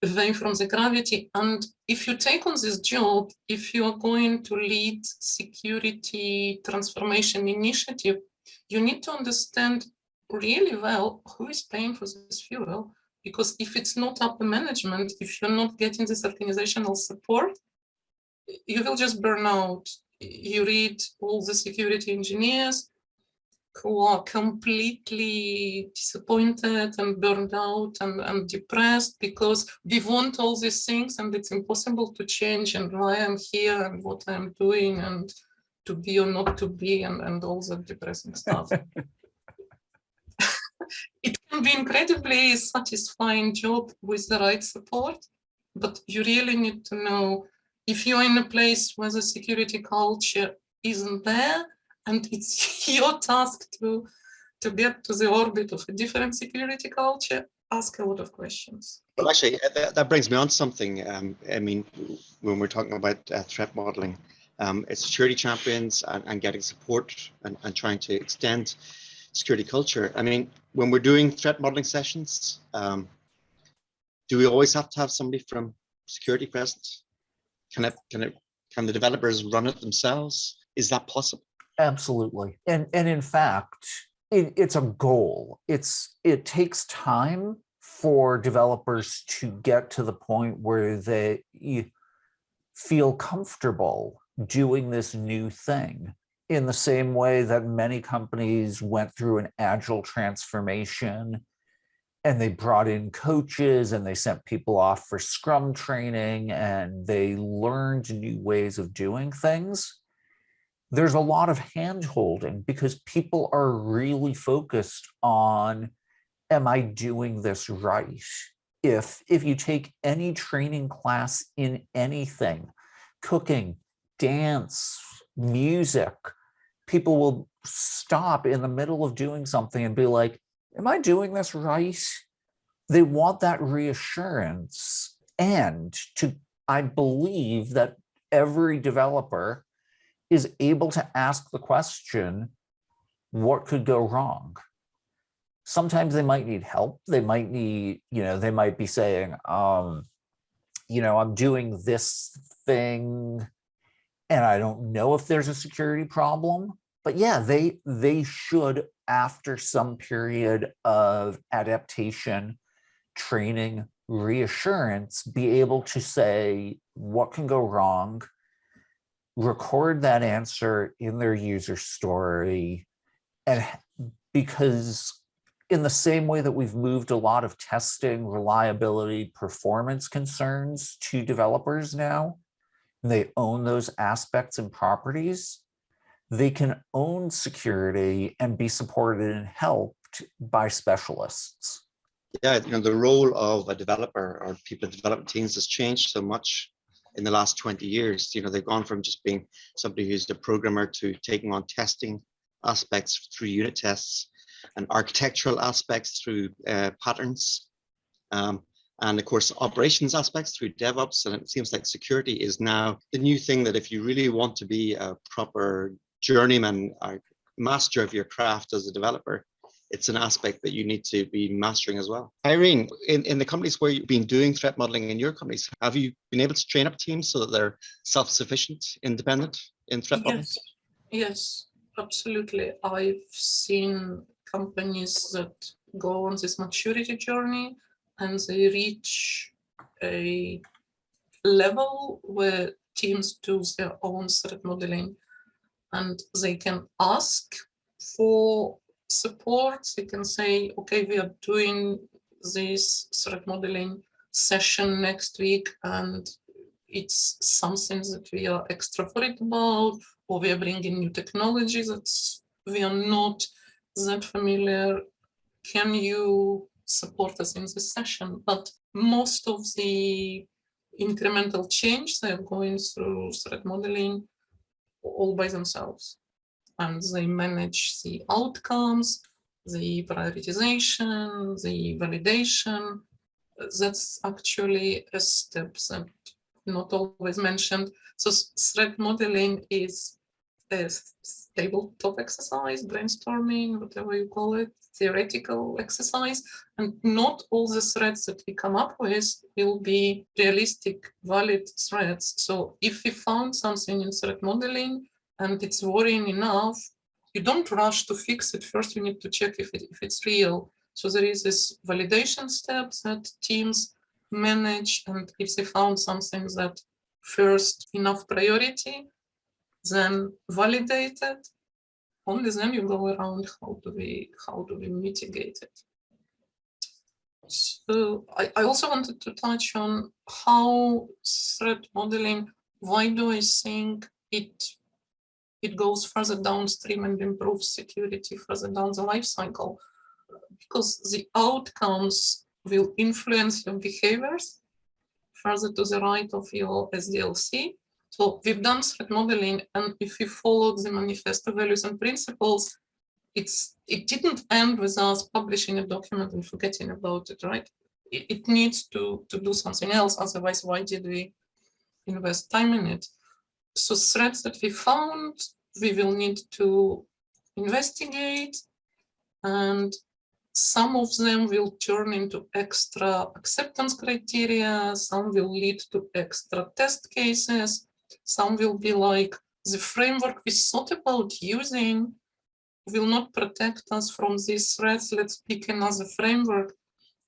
away from the gravity. And if you take on this job, if you are going to lead security transformation initiative, you need to understand really well who is paying for this fuel. Because if it's not upper management, if you're not getting this organizational support, you will just burn out. You read all the security engineers who are completely disappointed and burned out and depressed because we want all these things and it's impossible to change, and why I'm here and what I'm doing and to be or not to be, and all that depressing stuff. It can be incredibly satisfying job with the right support, but you really need to know if you're in a place where the security culture isn't there, and it's your task to get to the orbit of a different security culture, ask a lot of questions. Well, actually, that brings me on to something. I mean, when we're talking about threat modeling, it's security champions and getting support and trying to extend security culture. I mean, when we're doing threat modeling sessions, do we always have to have somebody from security present? Can the developers run it themselves? Is that possible? Absolutely. And in fact, it's a goal. It takes time for developers to get to the point where they feel comfortable doing this new thing, in the same way that many companies went through an agile transformation and they brought in coaches and they sent people off for Scrum training and they learned new ways of doing things. There's a lot of hand-holding because people are really focused on, am I doing this right? If you take any training class in anything, cooking, dance, music, people will stop in the middle of doing something and be like, am I doing this right? They want that reassurance. And I believe that every developer is able to ask the question, what could go wrong? Sometimes they might need help. They might need, they might be saying, I'm doing this thing and I don't know if there's a security problem. But yeah, they should, after some period of adaptation, training, reassurance, be able to say what can go wrong, record that answer in their user story. And because in the same way that we've moved a lot of testing, reliability, performance concerns to developers now, they own those aspects and properties, they can own security and be supported and helped by specialists. Yeah, the role of a developer or people in development teams has changed so much in the last 20 years. They've gone from just being somebody who's a programmer to taking on testing aspects through unit tests and architectural aspects through patterns. And of course, operations aspects through DevOps. And it seems like security is now the new thing that if you really want to be a proper journeyman or master of your craft as a developer, it's an aspect that you need to be mastering as well. Irene, in the companies where you've been doing threat modeling in your companies, have you been able to train up teams so that they're self-sufficient, independent in threat modeling? Yes, absolutely. I've seen companies that go on this maturity journey and they reach a level where teams do their own threat modeling and they can ask for support. They can say, okay, we are doing this threat modeling session next week and it's something that we are extra worried about, or we are bringing new technology that we are not that familiar. Can you support us in this session? But most of the incremental change, they're going through threat modeling all by themselves. And they manage the outcomes, the prioritization, the validation. That's actually a step that not always mentioned. So threat modeling is a tabletop exercise, brainstorming, whatever you call it, theoretical exercise, and not all the threats that we come up with will be realistic, valid threats. So if we found something in threat modeling and it's worrying enough, you don't rush to fix it. First, you need to check if it's real. So there is this validation step that teams manage, and if they found something that first enough priority, then validate it. Only then you go around how do we mitigate it. So I also wanted to touch on how threat modeling, why do I think it goes further downstream and improves security further down the life cycle? Because the outcomes will influence your behaviors further to the right of your SDLC. So we've done threat modeling, and if we followed the manifesto values and principles, it didn't end with us publishing a document and forgetting about it, right? It needs to do something else. Otherwise, why did we invest time in it? So threats that we found, we will need to investigate, and some of them will turn into extra acceptance criteria, some will lead to extra test cases, some will be like the framework we thought about using will not protect us from these threats. Let's pick another framework.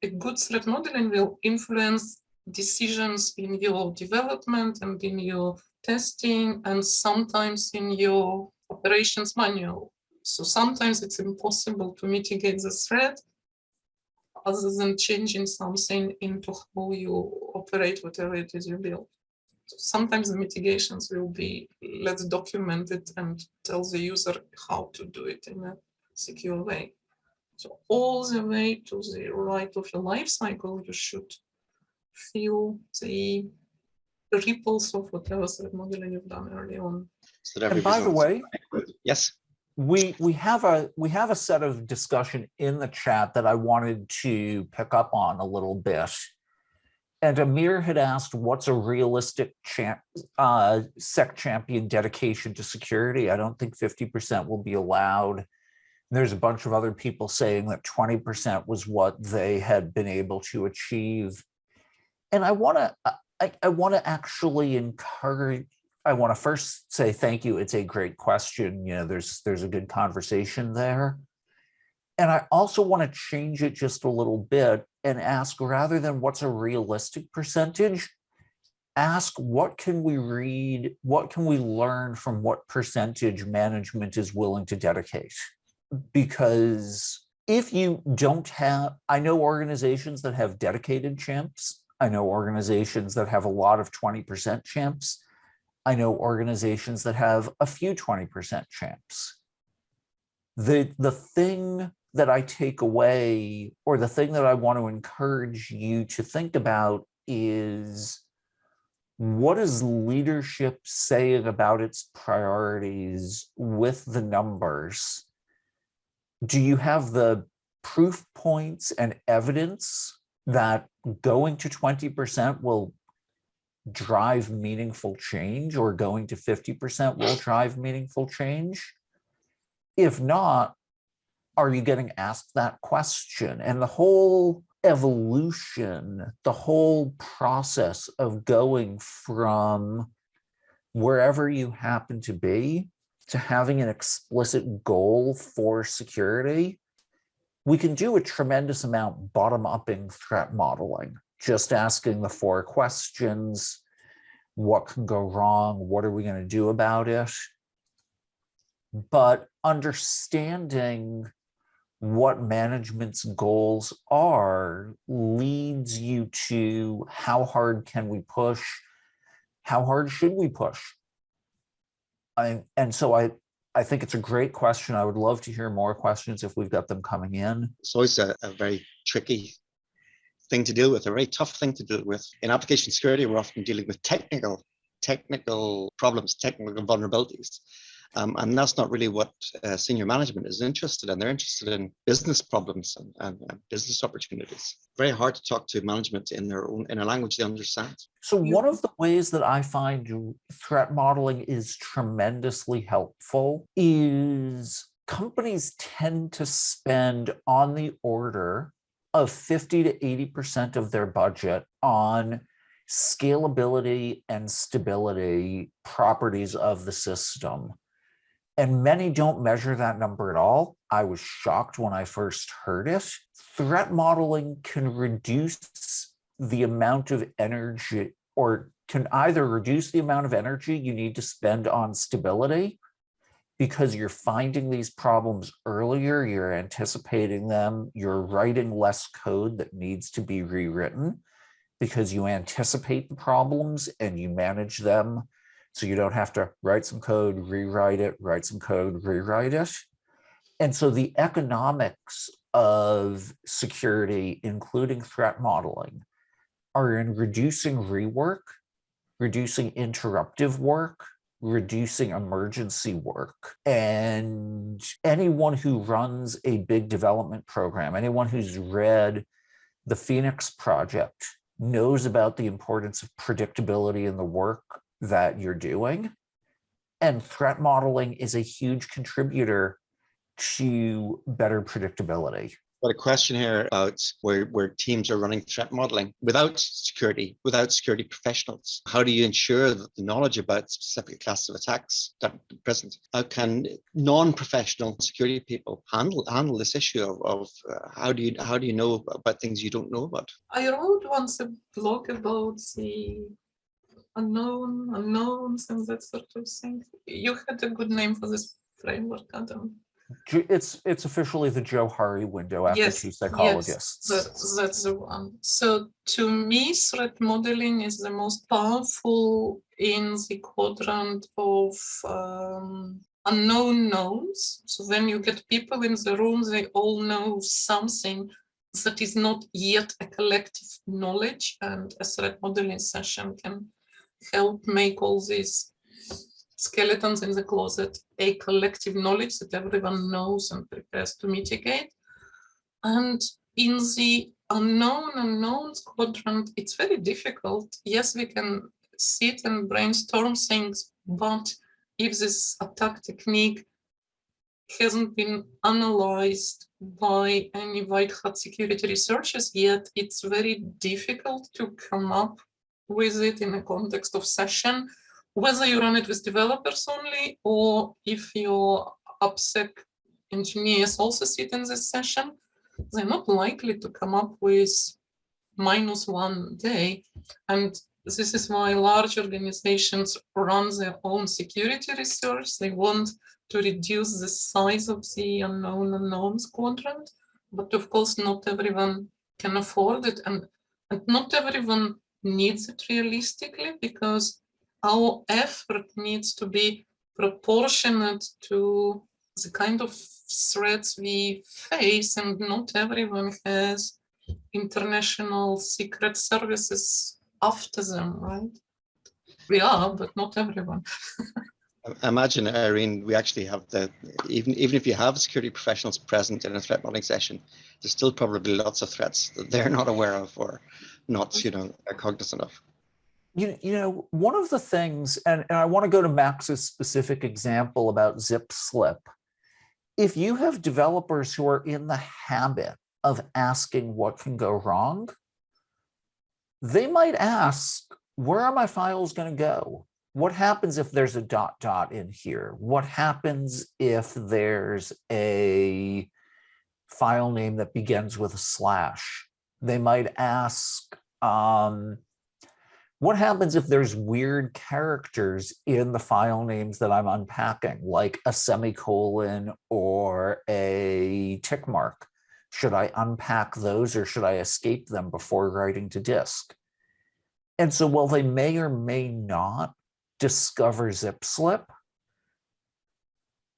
A good threat modeling will influence decisions in your development and in your testing, and sometimes in your operations manual. So sometimes it's impossible to mitigate the threat other than changing something into how you operate whatever it is you build. So sometimes the mitigations will be, let's document it and tell the user how to do it in a secure way. So all the way to the right of your life cycle, you should feel the ripples of whatever threat modeling you've done early on. So that And by the way, yes, we have a set of discussion in the chat that I wanted to pick up on a little bit. And Amir had asked, what's a realistic SEC champion dedication to security? I don't think 50% will be allowed. There's a bunch of other people saying that 20% was what they had been able to achieve. And I want to actually encourage, I want to first say thank you. It's a great question. You know, there's a good conversation there. And I also want to change it just a little bit and ask, rather than what's a realistic percentage, ask what can we read, what can we learn from what percentage management is willing to dedicate? Because if you don't have, I know organizations that have dedicated champs. I know organizations that have a lot of 20% champs. I know organizations that have a few 20% champs. The thing that I take away, or the thing that I want to encourage you to think about, is what is leadership saying about its priorities with the numbers? Do you have the proof points and evidence that going to 20% will drive meaningful change, or going to 50% will drive meaningful change? If not, are you getting asked that question? And the whole evolution, the whole process of going from wherever you happen to be to having an explicit goal for security, we can do a tremendous amount bottom-upping threat modeling, just asking the 4 questions. What can go wrong? What are we going to do about it? But understanding what management's goals are leads you to how hard can we push? How hard should we push? And so I think it's a great question. I would love to hear more questions if we've got them coming in. it's always a very tricky thing to deal with, a very tough thing to deal with. In application security, we're often dealing with technical problems, technical vulnerabilities. And that's not really what senior management is interested in. They're interested in business problems and business opportunities. Very hard to talk to management in a language they understand. So one of the ways that I find threat modeling is tremendously helpful is companies tend to spend on the order of 50 to 80% of their budget on scalability and stability properties of the system. And many don't measure that number at all. I was shocked when I first heard it. Threat modeling can reduce the amount of energy, or can either reduce the amount of energy you need to spend on stability because you're finding these problems earlier, you're anticipating them, you're writing less code that needs to be rewritten because you anticipate the problems and you manage them. So you don't have to write some code, rewrite it, write some code, rewrite it. And so the economics of security, including threat modeling, are in reducing rework, reducing interruptive work, reducing emergency work. And anyone who runs a big development program, anyone who's read the Phoenix Project knows about the importance of predictability in the work that you're doing. And threat modeling is a huge contributor to better predictability. Got a question here about where teams are running threat modeling without security professionals. How do you ensure that the knowledge about specific classes of attacks that are present? How can non-professional security people handle this issue of how do you know about things you don't know about? I wrote once a blog about the unknowns and that sort of thing. You had a good name for this framework, Adam. It's officially the Joe Hari window after two psychologists. Yes, that's the one. So to me, threat modeling is the most powerful in the quadrant of unknown knowns. So when you get people in the room, they all know something that is not yet a collective knowledge, and a threat modeling session can help make all these skeletons in the closet a collective knowledge that everyone knows and prepares to mitigate. And in the unknowns quadrant, it's very difficult. Yes, we can sit and brainstorm things, but if this attack technique hasn't been analyzed by any white hat security researchers yet, it's very difficult to come up with it in a context of session, whether you run it with developers only, or if your AppSec engineers also sit in this session, they're not likely to come up with -1 day. And this is why large organizations run their own security research. They want to reduce the size of the unknowns quadrant, but of course, not everyone can afford it, and not everyone needs it realistically, because our effort needs to be proportionate to the kind of threats we face, and not everyone has international secret services after them, right? We are, but not everyone. Imagine, Irene, we actually have even if you have security professionals present in a threat modeling session, there's still probably lots of threats that they're not aware of or not, cognizant of. One of the things, and I want to go to Max's specific example about zip slip. If you have developers who are in the habit of asking what can go wrong, they might ask, where are my files going to go? What happens if there's a ... in here? What happens if there's a file name that begins with a /? They might ask, what happens if there's weird characters in the file names that I'm unpacking, like a semicolon or a tick mark? Should I unpack those or should I escape them before writing to disk? And so while they may or may not discover zip slip,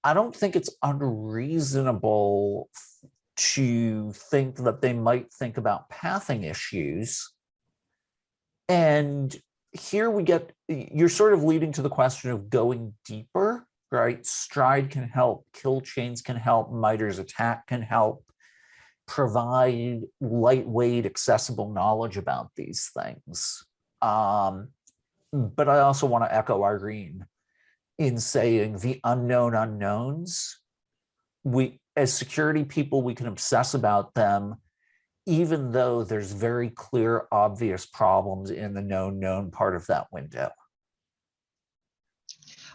I don't think it's unreasonable to think that they might think about pathing issues. And here you're sort of leading to the question of going deeper right? Stride can help, kill chains can help, MITRE's ATT&CK can help provide lightweight, accessible knowledge about these things. But I also want to echo Irene in saying the unknown unknowns. We, as security people, we can obsess about them, even though there's very clear, obvious problems in the known part of that window.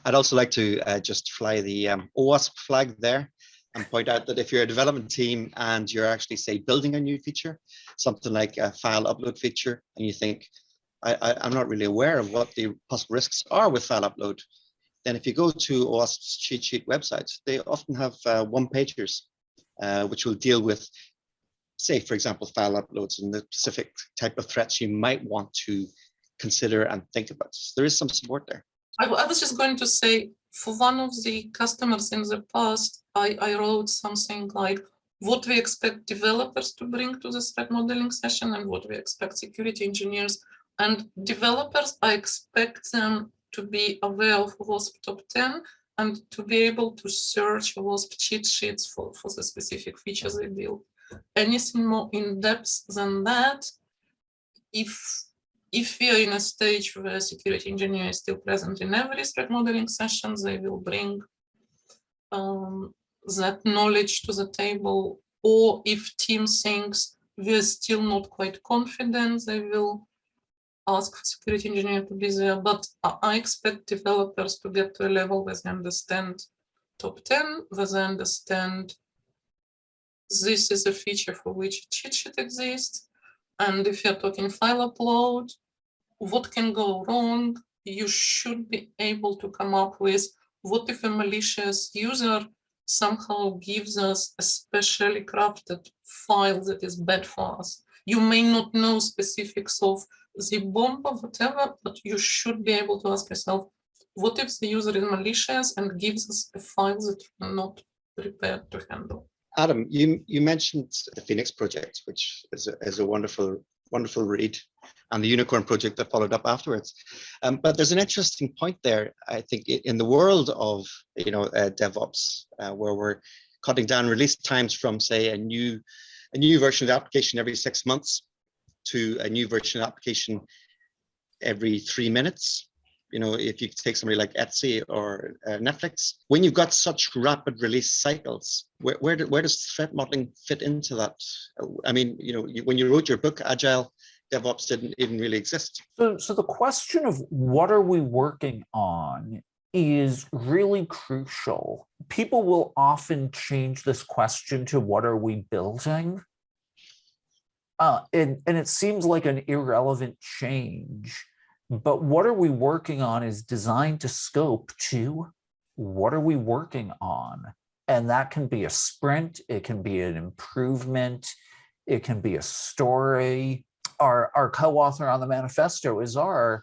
I'd also like to just fly the OWASP flag there and point out that if you're a development team and you're actually, say, building a new feature, something like a file upload feature, and you think, I'm not really aware of what the possible risks are with file upload, then if you go to OWASP's cheat sheet websites, they often have one-pagers, which will deal with, say, for example, file uploads and the specific type of threats you might want to consider and think about. So there is some support there. I was just going to say, for one of the customers in the past, I wrote something like what we expect developers to bring to the threat modeling session and what we expect security engineers. And developers, I expect them to be aware of OWASP Top 10 and to be able to search OWASP cheat sheets for the specific features they build. Anything more in depth than that, if we are in a stage where security engineer is still present in every threat modeling session, they will bring that knowledge to the table. Or if team thinks we're still not quite confident, they will ask for security engineer to be there. But I expect developers to get to a level where they understand Top 10, where they understand this is a feature for which a cheat sheet exists. And if you're talking file upload, what can go wrong? You should be able to come up with what if a malicious user somehow gives us a specially crafted file that is bad for us. You may not know specifics of the bomb or whatever, but you should be able to ask yourself, what if the user is malicious and gives us a file that we're not prepared to handle? Adam, you mentioned the Phoenix project, which is a wonderful read, and the Unicorn project that followed up afterwards. But there's an interesting point there, I think, in the world of DevOps, where we're cutting down release times from, say, a new version of the application every 6 months to a new version of the application every 3 minutes. If you take somebody like Etsy or Netflix, when you've got such rapid release cycles, where does threat modeling fit into that? I mean, when you wrote your book, Agile DevOps didn't even really exist. So the question of what are we working on is really crucial. People will often change this question to what are we building? And it seems like an irrelevant change. But what are we working on is designed to scope to what are we working on? And that can be a sprint, it can be an improvement, it can be a story. Our co-author on the manifesto, Izar,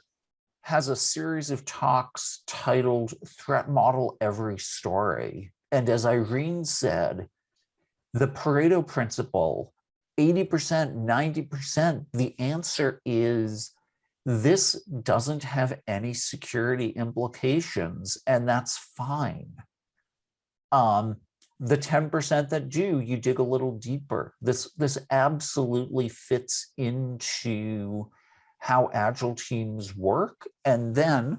has a series of talks titled Threat Model Every Story. And as Irene said, the Pareto principle, 80%, 90%, the answer is this doesn't have any security implications, and that's fine. The 10% that do, you dig a little deeper. This absolutely fits into how Agile teams work. And then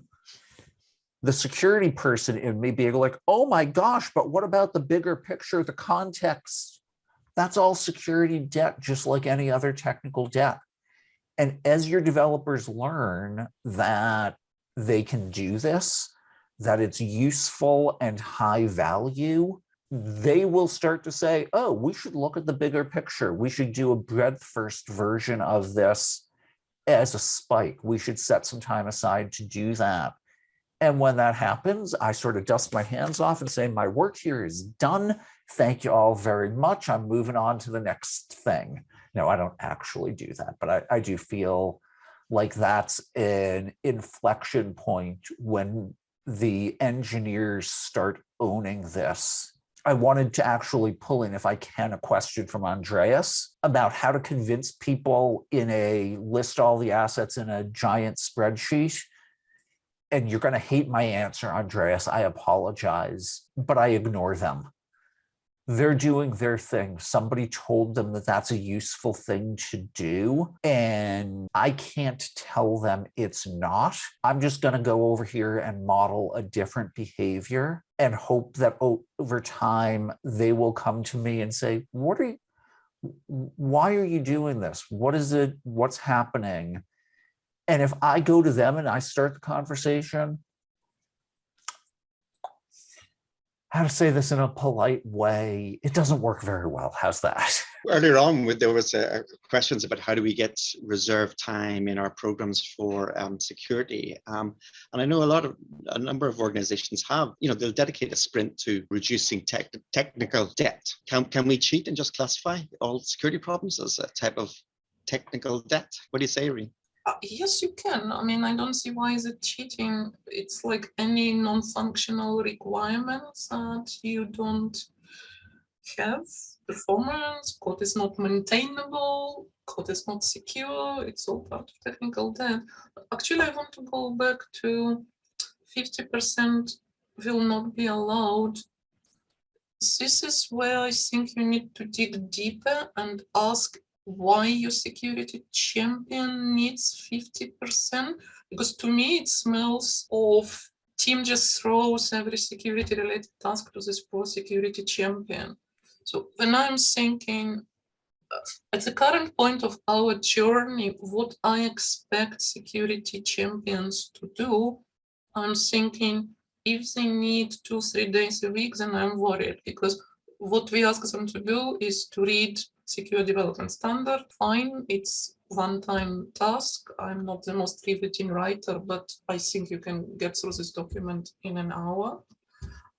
the security person in may be like, oh my gosh, but what about the bigger picture, the context? That's all security debt, just like any other technical debt. And as your developers learn that they can do this, that it's useful and high value, they will start to say, oh, we should look at the bigger picture. We should do a breadth-first version of this as a spike. We should set some time aside to do that. And when that happens, I sort of dust my hands off and say, my work here is done. Thank you all very much. I'm moving on to the next thing. No, I don't actually do that, but I do feel like that's an inflection point when the engineers start owning this. I wanted to actually pull in, if I can, a question from Andreas about how to convince people in a list all the assets in a giant spreadsheet and you're going to hate my answer, Andreas, I apologize, but I ignore them. They're doing their thing. Somebody told them that that's a useful thing to do, and I can't tell them it's not. I'm just going to go over here and model a different behavior and hope that over time they will come to me and say, why are you doing this? What is it? What's happening? And if I go to them and I start the conversation, how to say this in a polite way, it doesn't work very well. How's that? Earlier on, there was questions about how do we get reserved time in our programs for security. And I know a number of organizations have, they'll dedicate a sprint to reducing technical debt. Can we cheat and just classify all security problems as a type of technical debt? What do you say, Irene? Yes, you can. I mean, I don't see why is it cheating. It's like any non-functional requirements that you don't have performance, code is not maintainable, code is not secure, it's all part of technical debt. Actually, I want to go back to 50% will not be allowed. This is where I think you need to dig deeper and ask why your security champion needs 50%, because to me it smells of team just throws every security related task to this poor security champion. So when I'm thinking at the current point of our journey, what I expect security champions to do, I'm thinking if they need 2-3 days a week, then I'm worried, because what we ask them to do is to read secure development standard. Fine, it's one-time task. I'm not the most riveting writer, but I think you can get through this document in an hour.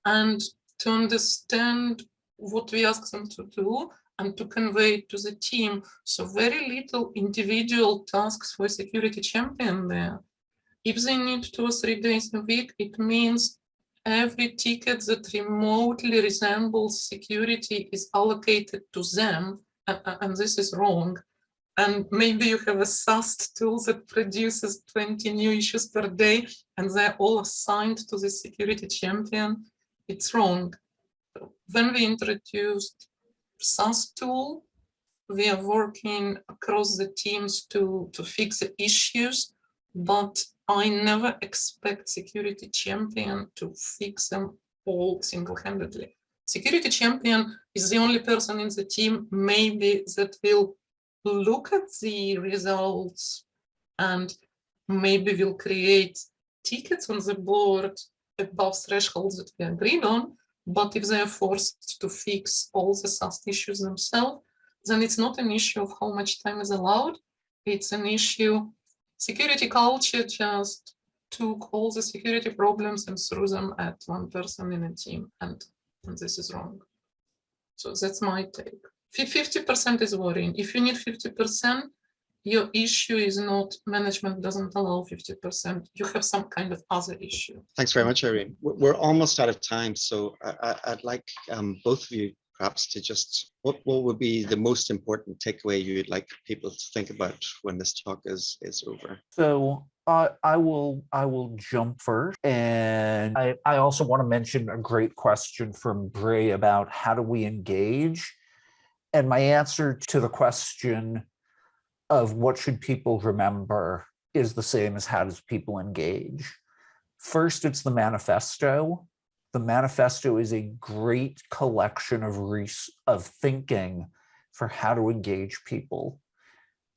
And to understand what we ask them to do and to convey it to the team. So very little individual tasks for security champion there. If they need 2 or 3 days a week, it means every ticket that remotely resembles security is allocated to them, and this is wrong. And maybe you have a SAST tool that produces 20 new issues per day, and they're all assigned to the security champion. It's wrong. When we introduced SAST tool, we are working across the teams to fix the issues, but I never expect security champion to fix them all single-handedly. Security champion is the only person in the team maybe that will look at the results and maybe will create tickets on the board above thresholds that we agreed on. But if they are forced to fix all the SAST issues themselves, then it's not an issue of how much time is allowed. It's an issue. Security culture just took all the security problems and threw them at one person in a team, and this is wrong. So that's my take. 50% is worrying. If you need 50%, your issue is not management doesn't allow 50%. You have some kind of other issue. Thanks very much, Irene. We're almost out of time, so I'd like both of you perhaps to just, what would be the most important takeaway you'd like people to think about when this talk is over? So I will jump first, and I also want to mention a great question from Bray about how do we engage, and my answer to the question of what should people remember is the same as how does people engage. First, it's the manifesto. The manifesto is a great collection of thinking for how to engage people.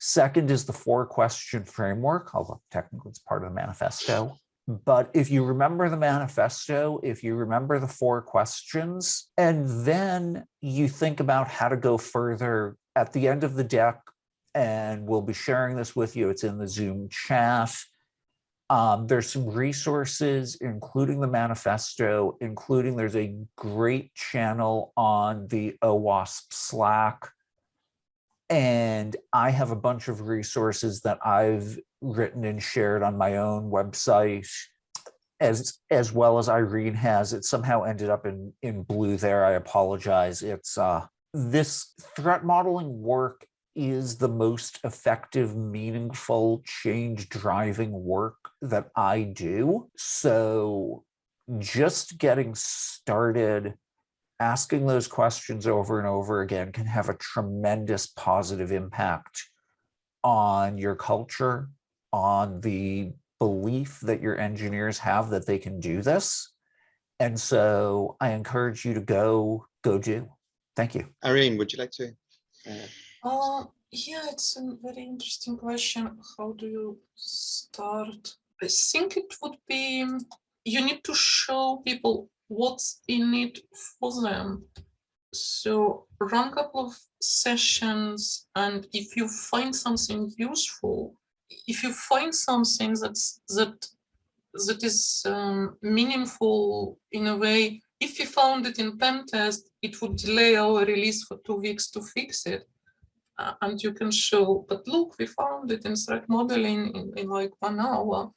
Second is the 4-question framework, although technically it's part of the manifesto. But if you remember the manifesto, if you remember the 4 questions, and then you think about how to go further at the end of the deck, and we'll be sharing this with you, it's in the Zoom chat. There's some resources, including the manifesto, including there's a great channel on the OWASP Slack. And I have a bunch of resources that I've written and shared on my own website, as well as Irene has. It somehow ended up in blue there. I apologize. It's this threat modeling work is the most effective, meaningful, change-driving work that I do. So just getting started, asking those questions over and over again can have a tremendous positive impact on your culture, on the belief that your engineers have that they can do this. And so I encourage you to go do. Thank you. Irene, would you like to? Yeah, it's a very interesting question. How do you start? I think it would be, you need to show people what's in it for them. So run a couple of sessions, and if you find something useful, if you find something that is meaningful in a way, if we found it in pen test, it would delay our release for 2 weeks to fix it. And you can show, but look, we found it in threat modeling in like 1 hour.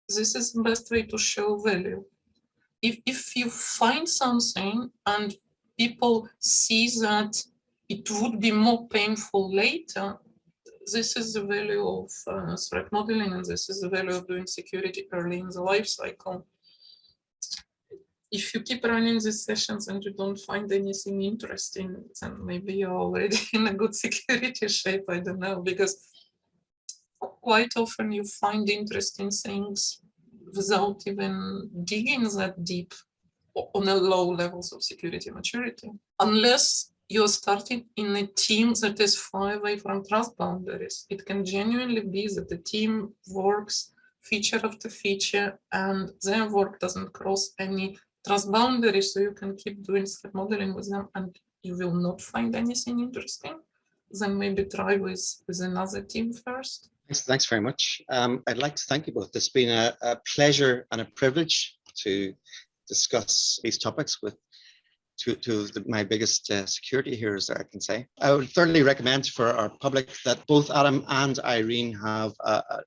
This is the best way to show value. If you find something and people see that it would be more painful later, this is the value of threat modeling, and this is the value of doing security early in the life cycle. If you keep running these sessions and you don't find anything interesting, then maybe you're already in a good security shape. I don't know, because quite often you find interesting things without even digging that deep on a low levels of security maturity, unless you're starting in a team that is far away from trust boundaries. It can genuinely be that the team works feature after feature and their work doesn't cross any trust boundaries, so you can keep doing threat modeling with them and you will not find anything interesting. Then maybe try with another team first. Thanks very much. I'd like to thank you both. It's been a pleasure and a privilege to discuss these topics with two of my biggest security heroes, I can say. I would thoroughly recommend for our public that both Adam and Irene have,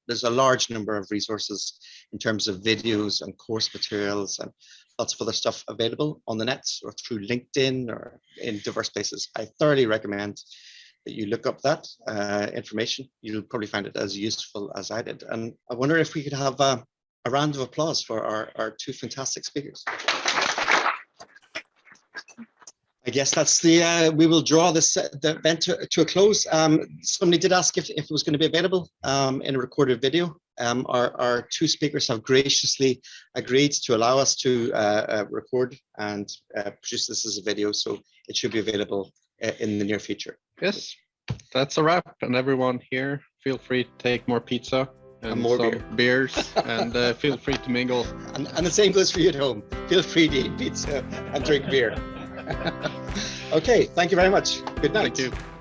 there's a large number of resources in terms of videos and course materials and lots of other stuff available on the net or through LinkedIn or in diverse places. I thoroughly recommend that you look up that information. You'll probably find it as useful as I did. And I wonder if we could have a round of applause for our two fantastic speakers. I guess that's the, we will draw this the event to a close. Somebody did ask if it was going to be available in a recorded video. Our two speakers have graciously agreed to allow us to record and produce this as a video, so it should be available in the near future. Yes, that's a wrap. And everyone here, feel free to take more pizza and more some beers and feel free to mingle. And the same goes for you at home. Feel free to eat pizza and drink beer. Okay, thank you very much. Good night. Thank you.